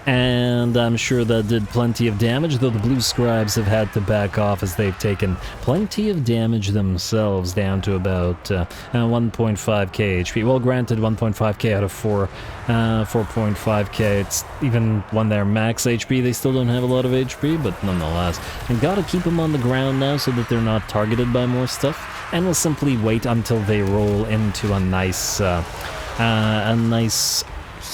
And I'm sure that did plenty of damage, though the Blue Scribes have had to back off as they've taken plenty of damage themselves, down to about 1.5k HP. Well, granted, 1.5k out of 4.5k, it's even when they're max HP, they still don't have a lot of HP, but nonetheless. And gotta keep them on the ground now so that they're not targeted by more stuff, and we'll simply wait until they roll into a nice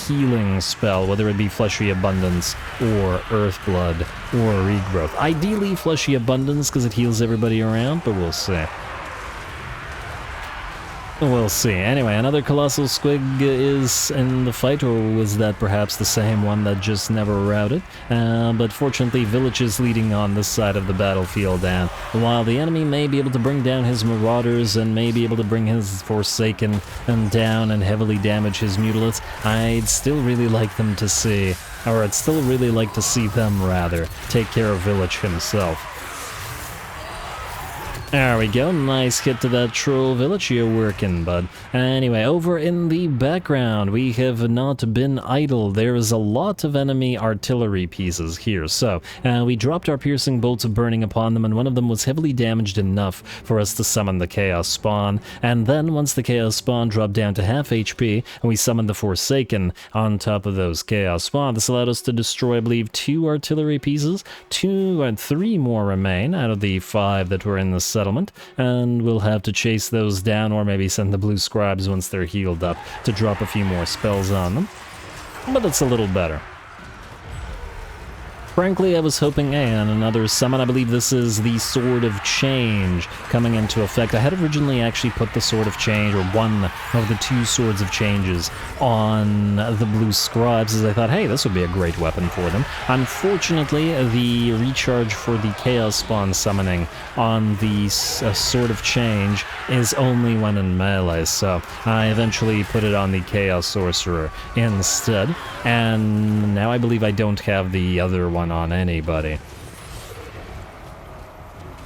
healing spell, whether it be Fleshy Abundance or Earthblood or Regrowth. Ideally Fleshy Abundance because it heals everybody around, but we'll see. We'll see. Anyway, another Colossal Squig is in the fight, or was that perhaps the same one that just never routed? But fortunately, Village is leading on this side of the battlefield, and while the enemy may be able to bring down his Marauders and may be able to bring his Forsaken down and heavily damage his Mutilates, I'd still really like them to see, or I'd still really like to see them, rather, take care of Village himself. There we go, nice hit to that Troll Village, you're working, bud. Anyway, over in the background, we have not been idle. There is a lot of enemy artillery pieces here. So, we dropped our Piercing Bolts of Burning upon them, and one of them was heavily damaged enough for us to summon the Chaos Spawn. And then, once the Chaos Spawn dropped down to half HP, and we summoned the Forsaken on top of those Chaos Spawn, this allowed us to destroy, I believe, 2 artillery pieces. 2 and 3 more remain out of the 5 that were in the settlement, and we'll have to chase those down, or maybe send the Blue Scribes once they're healed up to drop a few more spells on them. But it's a little better. Frankly, I was hoping, and another summon, I believe this is the Sword of Change coming into effect. I had originally actually put the Sword of Change, or one of the 2 Swords of Changes, on the Blue Scribes, as I thought, hey, this would be a great weapon for them. Unfortunately, the recharge for the Chaos Spawn summoning on the Sword of Change is only when in melee, so I eventually put it on the Chaos Sorcerer instead, and now I believe I don't have the other one on anybody.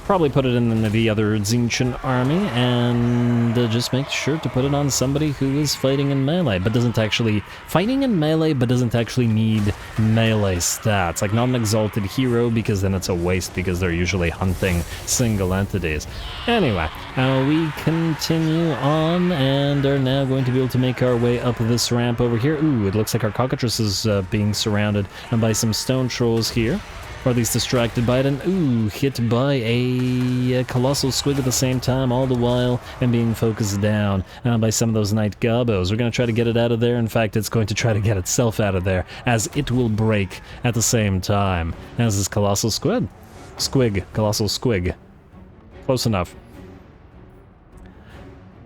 Probably put it in the other Tzeentch army, and just make sure to put it on somebody who is fighting in melee, but doesn't actually... Fighting in melee, but doesn't actually need melee stats. Like, not an Exalted Hero, because then it's a waste, because they're usually hunting single entities. Anyway, we continue on, and are now going to be able to make our way up this ramp over here. Ooh, it looks like our Cockatrice is being surrounded by some Stone Trolls here. Or at least distracted by it, and ooh, hit by a Colossal Squig at the same time, all the while, and being focused down by some of those Night Gobos. We're going to try to get it out of there. In fact, it's going to try to get itself out of there, as it will break at the same time as this Colossal Squig. Colossal Squig. Close enough.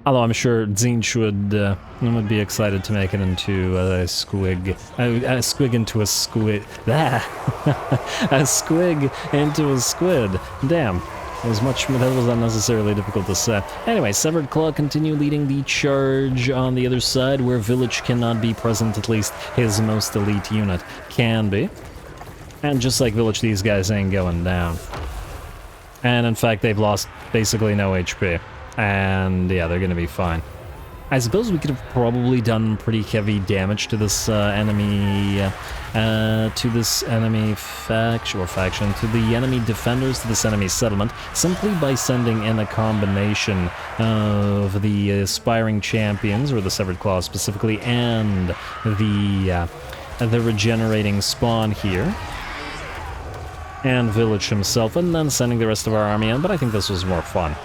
Although I'm sure Tzeentch would be excited to make it into a squig. A squig into a squid. A squig into a squid. Damn. That was unnecessarily difficult to say. Anyway, Severed Claw continue leading the charge on the other side, where Village cannot be present, at least his most elite unit can be. And just like Village, these guys ain't going down. And in fact, they've lost basically no HP. And yeah, they're gonna be fine. I suppose we could have probably done pretty heavy damage to this enemy faction, to the enemy defenders, to this enemy settlement, simply by sending in a combination of the Aspiring Champions, or the Severed Claw specifically, and the Regenerating Spawn here, and Village himself, and then sending the rest of our army in. But I think this was more fun.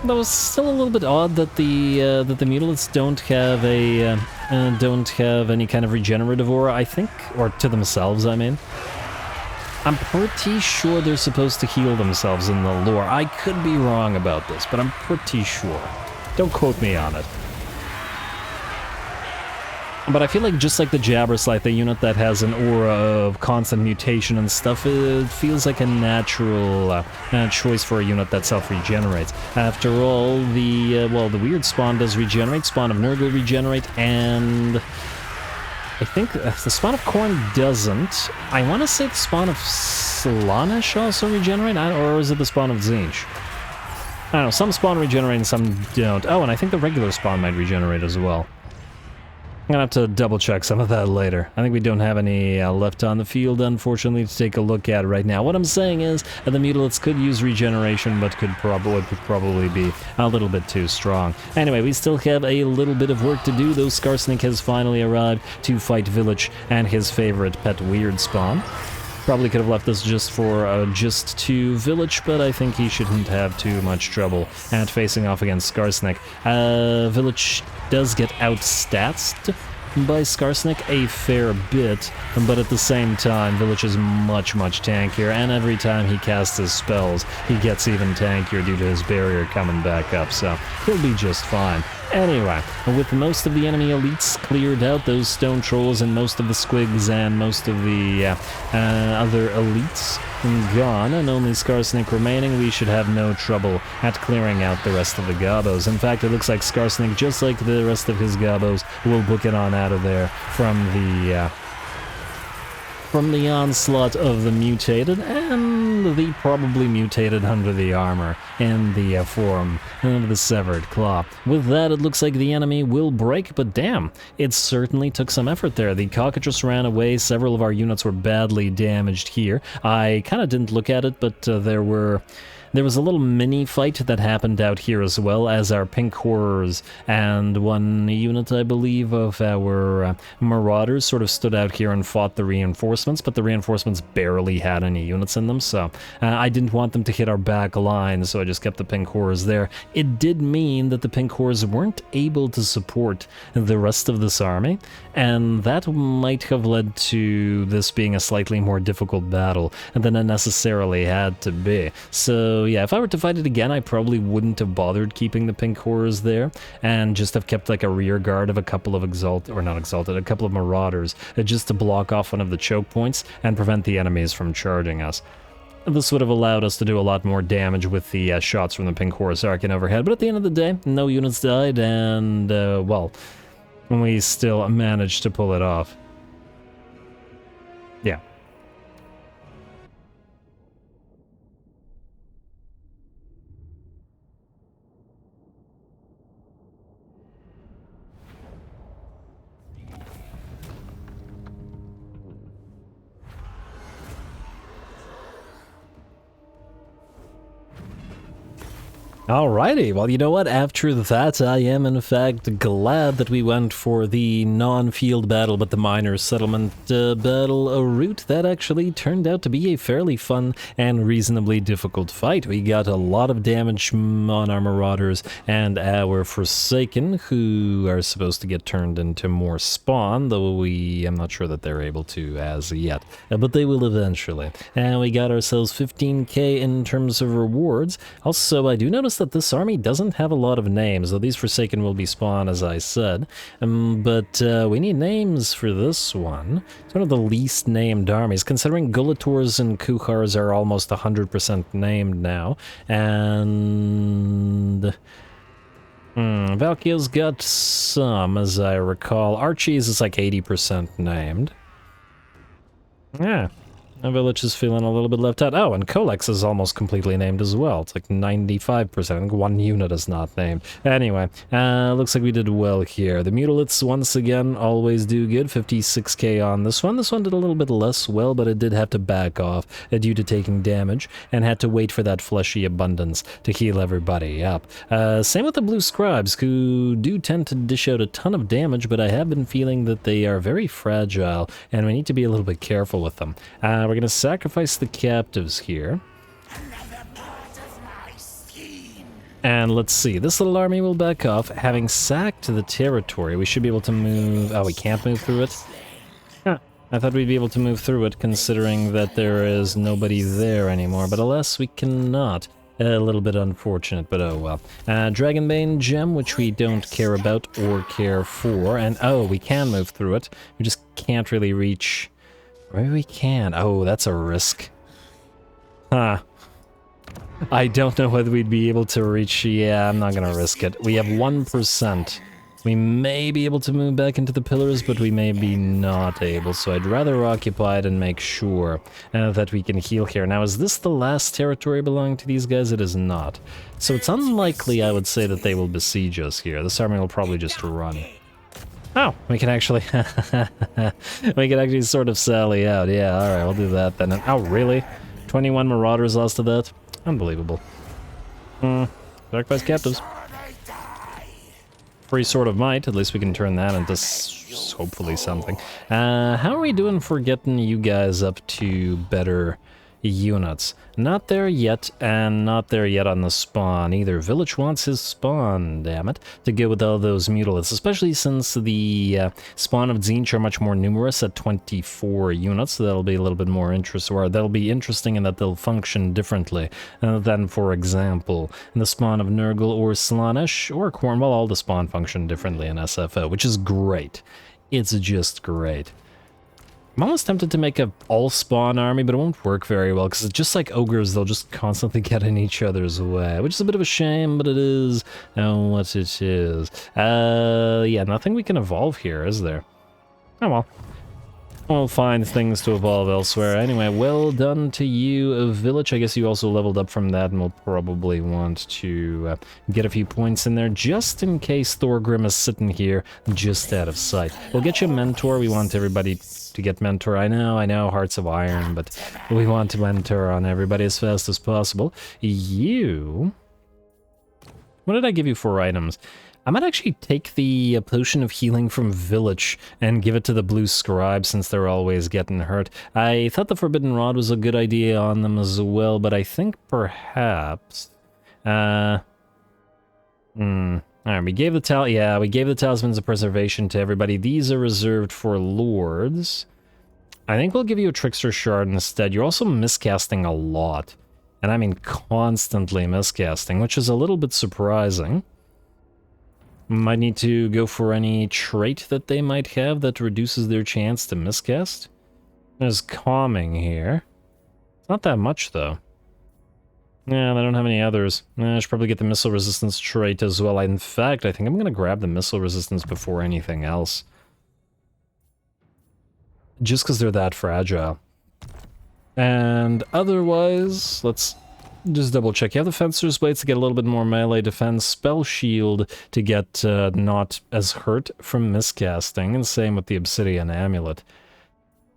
That was still a little bit odd that the Mutilates don't have any kind of regenerative aura, I think, or to themselves, I mean. I'm pretty sure they're supposed to heal themselves in the lore. I could be wrong about this, but I'm pretty sure. Don't quote me on it. But I feel like just like the Jabberslite, the unit that has an aura of constant mutation and stuff, it feels like a natural choice for a unit that self-regenerates. After all, the weird spawn does regenerate, Spawn of Nurgle regenerate, and I think the Spawn of Khorne doesn't. I want to say the Spawn of Slaanesh also regenerate, or is it the Spawn of Tzeentch? I don't know, some spawn regenerate and some don't. Oh, and I think the regular spawn might regenerate as well. I'm gonna have to double check some of that later. I think we don't have any left on the field, unfortunately, to take a look at right now. What I'm saying is the mutalates could use regeneration, but could probably be a little bit too strong. Anyway, we still have a little bit of work to do, though. SKARSNIK has finally arrived to fight Village and his favorite pet weird spawn. Probably could have left this just for just to Village, but I think he shouldn't have too much trouble at facing off against SKARSNIK. Village does get outstatsed by SKARSNIK a fair bit, but at the same time, Village is much tankier, and every time he casts his spells, he gets even tankier due to his barrier coming back up, so he'll be just fine. Anyway, with most of the enemy elites cleared out, those stone trolls and most of the squigs and most of the other elites gone, and only SKARSNIK remaining, we should have no trouble at clearing out the rest of the gobos. In fact, it looks like SKARSNIK, just like the rest of his gobos, will book it on out of there from the onslaught of the mutated and the probably mutated under the armor in the form of the severed claw. With that, it looks like the enemy will break, but damn, it certainly took some effort there. The cockatrice ran away, several of our units were badly damaged here. I kind of didn't look at it, but there was a little mini fight that happened out here as well, as our pink horrors and one unit, I believe, of our marauders sort of stood out here and fought the reinforcements, but the reinforcements barely had any units in them, so I didn't want them to hit our back line, so I just kept the pink horrors there. It did mean that the pink horrors weren't able to support the rest of this army, and that might have led to this being a slightly more difficult battle than it necessarily had to be. So yeah, if I were to fight it again, I probably wouldn't have bothered keeping the pink horrors there, and just have kept like a rear guard of a couple of a couple of marauders, just to block off one of the choke points and prevent the enemies from charging us. This would have allowed us to do a lot more damage with the shots from the pink horse Archaon overhead, but at the end of the day, no units died, and well, we still managed to pull it off. Yeah. Alrighty, well, you know what, after that I am in fact glad that we went for the non-field battle but the minor settlement battle route. That actually turned out to be a fairly fun and reasonably difficult fight. We got a lot of damage on our marauders and our Forsaken, who are supposed to get turned into more spawn, though I'm not sure that they're able to as yet, but they will eventually. And we got ourselves 15k in terms of rewards. Also, I do notice that this army doesn't have a lot of names, though these Forsaken will be spawn, as I said, but we need names for this one. It's one of the least named armies, considering Gullators and Kuhars are almost 100% named now, and Valkyria's got some, as I recall. Archie's is like 80% named. Yeah. The Village is feeling a little bit left out. Oh, and Colex is almost completely named as well. It's like 95%. I think one unit is not named. Anyway, looks like we did well here. The Mutalates, once again, always do good. 56k on this one. This one did a little bit less well, but it did have to back off due to taking damage, and had to wait for that fleshy abundance to heal everybody up. Same with the Blue Scribes, who do tend to dish out a ton of damage, but I have been feeling that they are very fragile, and we need to be a little bit careful with them. We're going to sacrifice the captives here. And let's see, this little army will back off. Having sacked the territory, we should be able to move... Oh, we can't move through it? Huh. I thought we'd be able to move through it, considering that there is nobody there anymore, but alas, we cannot. A little bit unfortunate, but oh well. Dragonbane gem, which we don't care about or care for, and oh, we can move through it. We just can't really reach... Maybe we can. Oh, that's a risk. Huh. I don't know whether we'd be able to reach... Yeah, I'm not gonna risk it. We have 1%. We may be able to move back into the pillars, but we may be not able, so I'd rather occupy it and make sure that we can heal here. Now, is this the last territory belonging to these guys? It is not. So it's unlikely, I would say, that they will besiege us here. This army will probably just run. Oh, we can actually... we can actually sort of sally out. Yeah, alright, we'll do that then. Oh, really? 21 marauders lost to that? Unbelievable. Sacrifice captives. Free Sword of Might, at least we can turn that into hopefully something. How are we doing for getting you guys up to better units? Not there yet, and not there yet on the spawn either. Village wants his spawn, damn it, to go with all those mutalisks, especially since the spawn of Tzeentch are much more numerous at 24 units, so that'll be a little bit more interesting, or that'll be interesting in that they'll function differently than, for example, in the spawn of Nurgle or Slaanesh or Cornwall. All the spawn function differently in SFO, which is great. It's just great. I'm almost tempted to make a all-spawn army, but it won't work very well, because it's just like ogres, they'll just constantly get in each other's way, which is a bit of a shame, but it is what it is. Yeah, nothing we can evolve here, is there? Oh well. We'll find things to evolve elsewhere. Anyway, well done to you, Village. I guess you also leveled up from that, and we'll probably want to get a few points in there, just in case Thorgrim is sitting here, just out of sight. We'll get you a Mentor. We want everybody to get Mentor. I know, Hearts of Iron, but we want to Mentor on everybody as fast as possible. You... What did I give you for items? I might actually take the Potion of Healing from Village and give it to the Blue Scribe, since they're always getting hurt. I thought the Forbidden Rod was a good idea on them as well, but I think perhaps... Alright, we gave the we gave the Talismans of Preservation to everybody. These are reserved for Lords. I think we'll give you a Trickster Shard instead. You're also miscasting a lot. And I mean constantly miscasting, which is a little bit surprising. Might need to go for any trait that they might have that reduces their chance to miscast. There's Calming here. It's not that much, though. Yeah, they don't have any others. I should probably get the Missile Resistance trait as well. In fact, I think I'm going to grab the Missile Resistance before anything else. Just because they're that fragile. And otherwise, let's... just double check. You have the Fencer's Blades to get a little bit more melee defense, Spell Shield to get not as hurt from miscasting, and same with the Obsidian Amulet.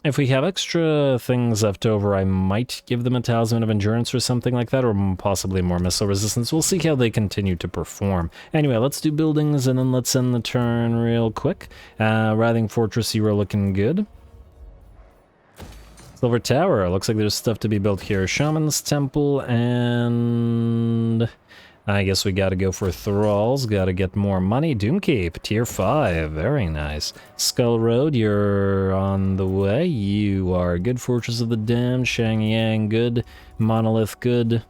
If we have extra things left over, I might give them a Talisman of Endurance or something like that, or possibly more Missile Resistance. We'll see how they continue to perform. Anyway, let's do buildings, and then let's end the turn real quick. Writhing Fortress 0 looking good. Silver Tower, looks like there's stuff to be built here. Shaman's Temple, and... I guess we gotta go for Thralls, gotta get more money. Doomkeep, tier 5, very nice. Skull Road, you're on the way. You are good. Fortress of the Damned, Shangyang, good. Monolith, good.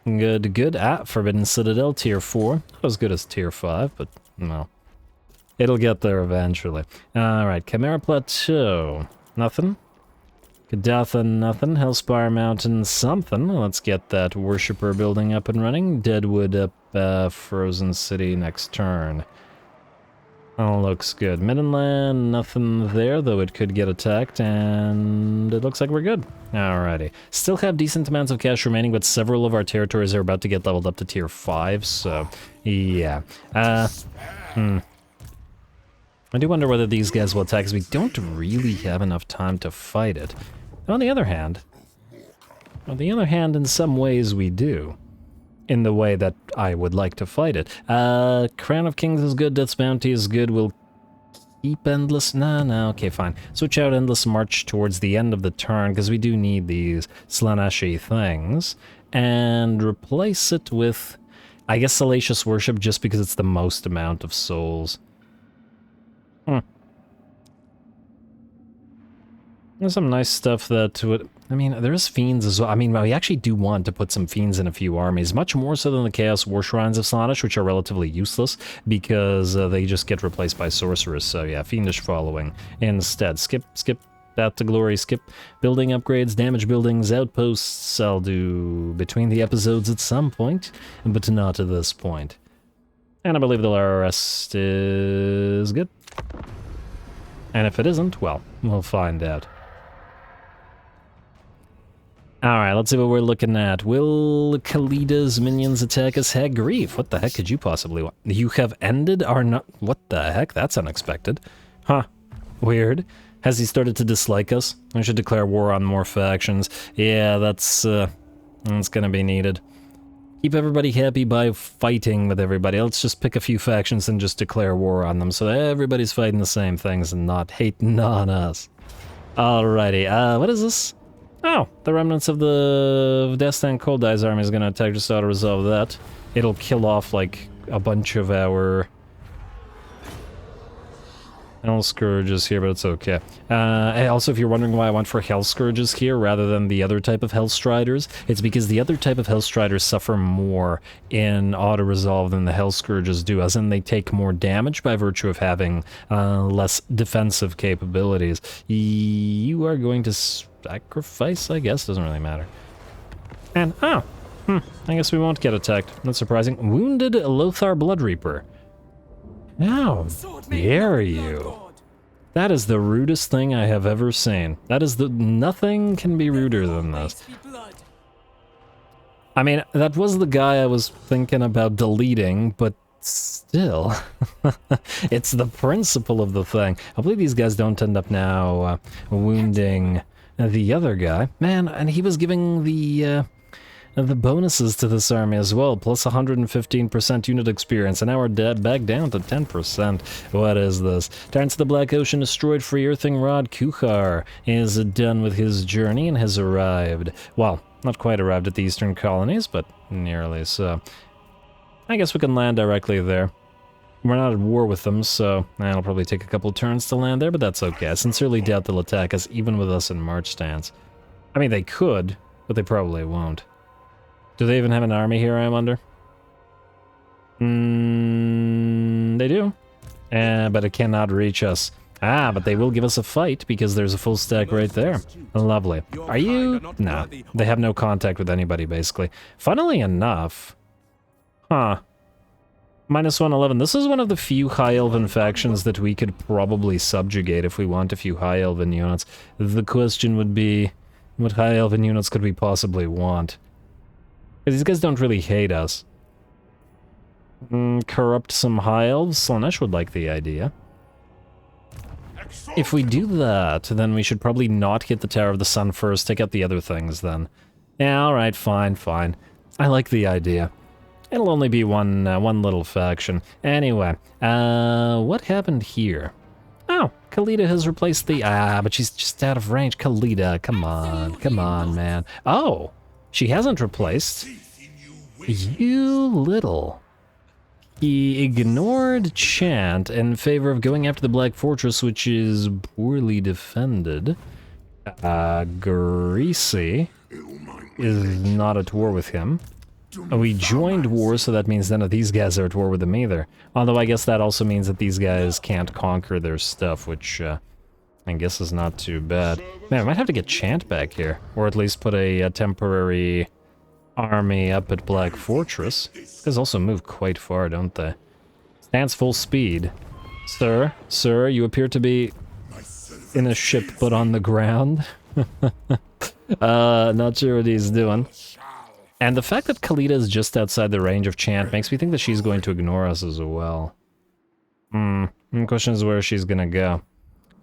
Good. Forbidden Citadel, tier 4. Not as good as tier 5, but no. It'll get there eventually. Alright, Chimera Plateau, nothing. Kadatha, nothing. Hellspire Mountain, something. Let's get that Worshipper building up and running. Deadwood up, Frozen City next turn. Oh, looks good. Middenland, nothing there, though it could get attacked, and it looks like we're good. Alrighty. Still have decent amounts of cash remaining, but several of our territories are about to get leveled up to tier 5, so yeah. I do wonder whether these guys will attack, because we don't really have enough time to fight it. On the other hand, in some ways we do. In the way that I would like to fight it. Crown of Kings is good, Death's Bounty is good, we'll keep Endless... No, okay, fine. Switch out Endless March towards the end of the turn, because we do need these Slaaneshi things. And replace it with, I guess, Salacious Worship, just because it's the most amount of souls. There's some nice stuff that would... I mean, there's fiends as well. I mean, we actually do want to put some fiends in a few armies, much more so than the Chaos War Shrines of Slaanesh, which are relatively useless, because they just get replaced by sorcerers. So yeah, fiendish following instead. Skip Path to Glory, skip building upgrades, damage buildings, outposts. I'll do between the episodes at some point, but not at this point. And I believe the rest is good. And if it isn't, well, we'll find out. Alright, let's see what we're looking at. Will Khalidah's minions attack us? Heck, grief. What the heck could you possibly want? You have ended our not... What the heck? That's unexpected. Huh. Weird. Has he started to dislike us? We should declare war on more factions. Yeah, that's gonna be needed. Keep everybody happy by fighting with everybody. Let's just pick a few factions and just declare war on them so that everybody's fighting the same things and not hating on us. Alrighty, what is this? Oh, the remnants of the Destan Koldai's army is gonna attack, just auto-resolve that. It'll kill off, like, a bunch of our... Hell Scourges here, but it's okay. Also, if you're wondering why I went for Hell Scourges here rather than the other type of Hell Striders, it's because the other type of Hell Striders suffer more in auto-resolve than the Hell Scourges do, as in they take more damage by virtue of having less defensive capabilities. You are going to sacrifice, I guess, doesn't really matter. And, I guess we won't get attacked. That's surprising. Wounded Lothar Bloodreaper. How dare you? That is the rudest thing I have ever seen. That is the... Nothing can be ruder than this. I mean, that was the guy I was thinking about deleting, but still. It's the principle of the thing. Hopefully these guys don't end up now wounding the other guy. Man, and he was giving the bonuses to this army as well, plus 115% unit experience, and now we're back down to 10%. What is this? Turns to the Black Ocean, destroyed free earthing rod. Kuchar is done with his journey and has arrived. Well, not quite arrived at the eastern colonies, but nearly so. I guess we can land directly there. We're not at war with them, so it'll probably take a couple turns to land there, but that's okay. I sincerely doubt they'll attack us, even with us in march stance. I mean, they could, but they probably won't. Do they even have an army here, I wonder? They do. But it cannot reach us. Ah, but they will give us a fight, because there's a full stack right there. Lovely. Are you? No. They have no contact with anybody, basically. Funnily enough... Huh. Minus 111. This is one of the few High Elven factions that we could probably subjugate if we want a few High Elven units. The question would be, what High Elven units could we possibly want? These guys don't really hate us. Corrupt some High Elves? Slaanesh would like the idea. If we do that, then we should probably not hit the Tower of the Sun first, take out the other things then. Yeah, alright, fine. I like the idea. It'll only be one little faction. Anyway, what happened here? Oh, Khalida has replaced the... but she's just out of range. Khalida, come on, man. Oh! She hasn't replaced. You little. He ignored Chant in favor of going after the Black Fortress, which is poorly defended. Greasy is not at war with him. We joined war, so that means none of these guys are at war with him either. Although I guess that also means that these guys can't conquer their stuff, which I guess is not too bad. Man, I might have to get Chant back here, or at least put a temporary army up at Black Fortress. These guys also move quite far, don't they? Stance full speed. Sir, you appear to be in a ship but on the ground. Not sure what he's doing. And the fact that Khalida is just outside the range of Chant makes me think that she's going to ignore us as well. The question is where she's gonna go.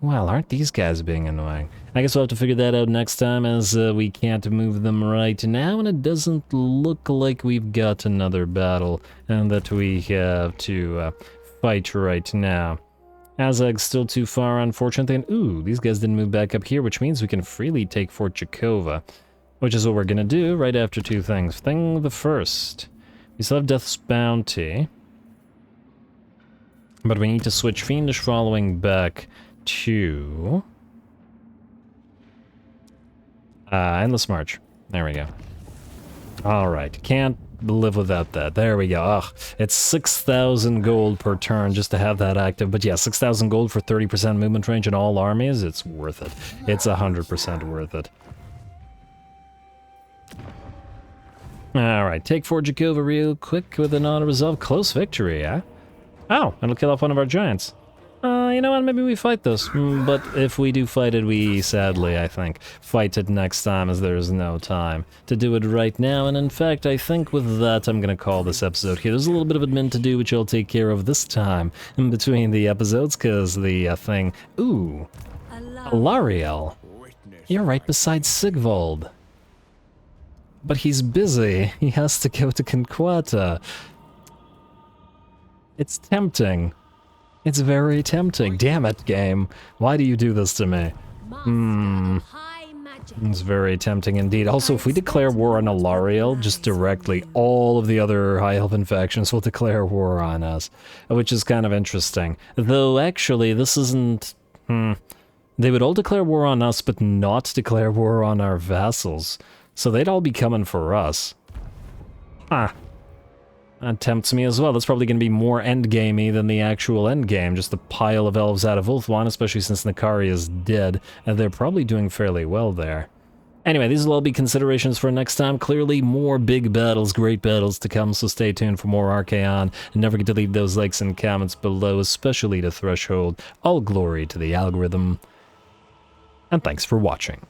Well, aren't these guys being annoying? I guess we'll have to figure that out next time, as we can't move them right now, and it doesn't look like we've got another battle and that we have to fight right now. Azag's still too far, unfortunately, and ooh, these guys didn't move back up here, which means we can freely take Fort Jakova, which is what we're gonna do right after two things. Thing the first, we still have Death's Bounty, but we need to switch Fiendish Following back to Endless March. There we go. Alright, can't live without that. There we go. Ugh, it's 6,000 gold per turn just to have that active. But yeah, 6,000 gold for 30% movement range in all armies, it's worth it. It's 100% worth it. Alright, take Fort Jakova real quick with an auto-resolve. Close victory, eh? Oh, it'll kill off one of our giants. You know what, maybe we fight this. But if we do fight it, we sadly, I think, fight it next time as there is no time to do it right now. And in fact, I think with that, I'm gonna call this episode here. There's a little bit of admin to do, which I'll take care of this time in between the episodes, because the thing... Ooh, Alariel. You're right beside Sigvald. But he's busy. He has to go to Conquata. It's tempting. It's very tempting. Damn it, game. Why do you do this to me? It's very tempting indeed. Also, if we declare war on Alariel, just directly, all of the other High Elven factions will declare war on us, which is kind of interesting. Though, actually, this isn't... They would all declare war on us, but not declare war on our vassals. So they'd all be coming for us. That tempts me as well. That's probably going to be more endgamey than the actual endgame. Just a pile of elves out of Ulthuan, especially since Nakari is dead, and they're probably doing fairly well there. Anyway, these will all be considerations for next time. Clearly more big battles, great battles to come, so stay tuned for more Archaon. And never forget to leave those likes and comments below, especially to Threshold. All glory to the algorithm. And thanks for watching.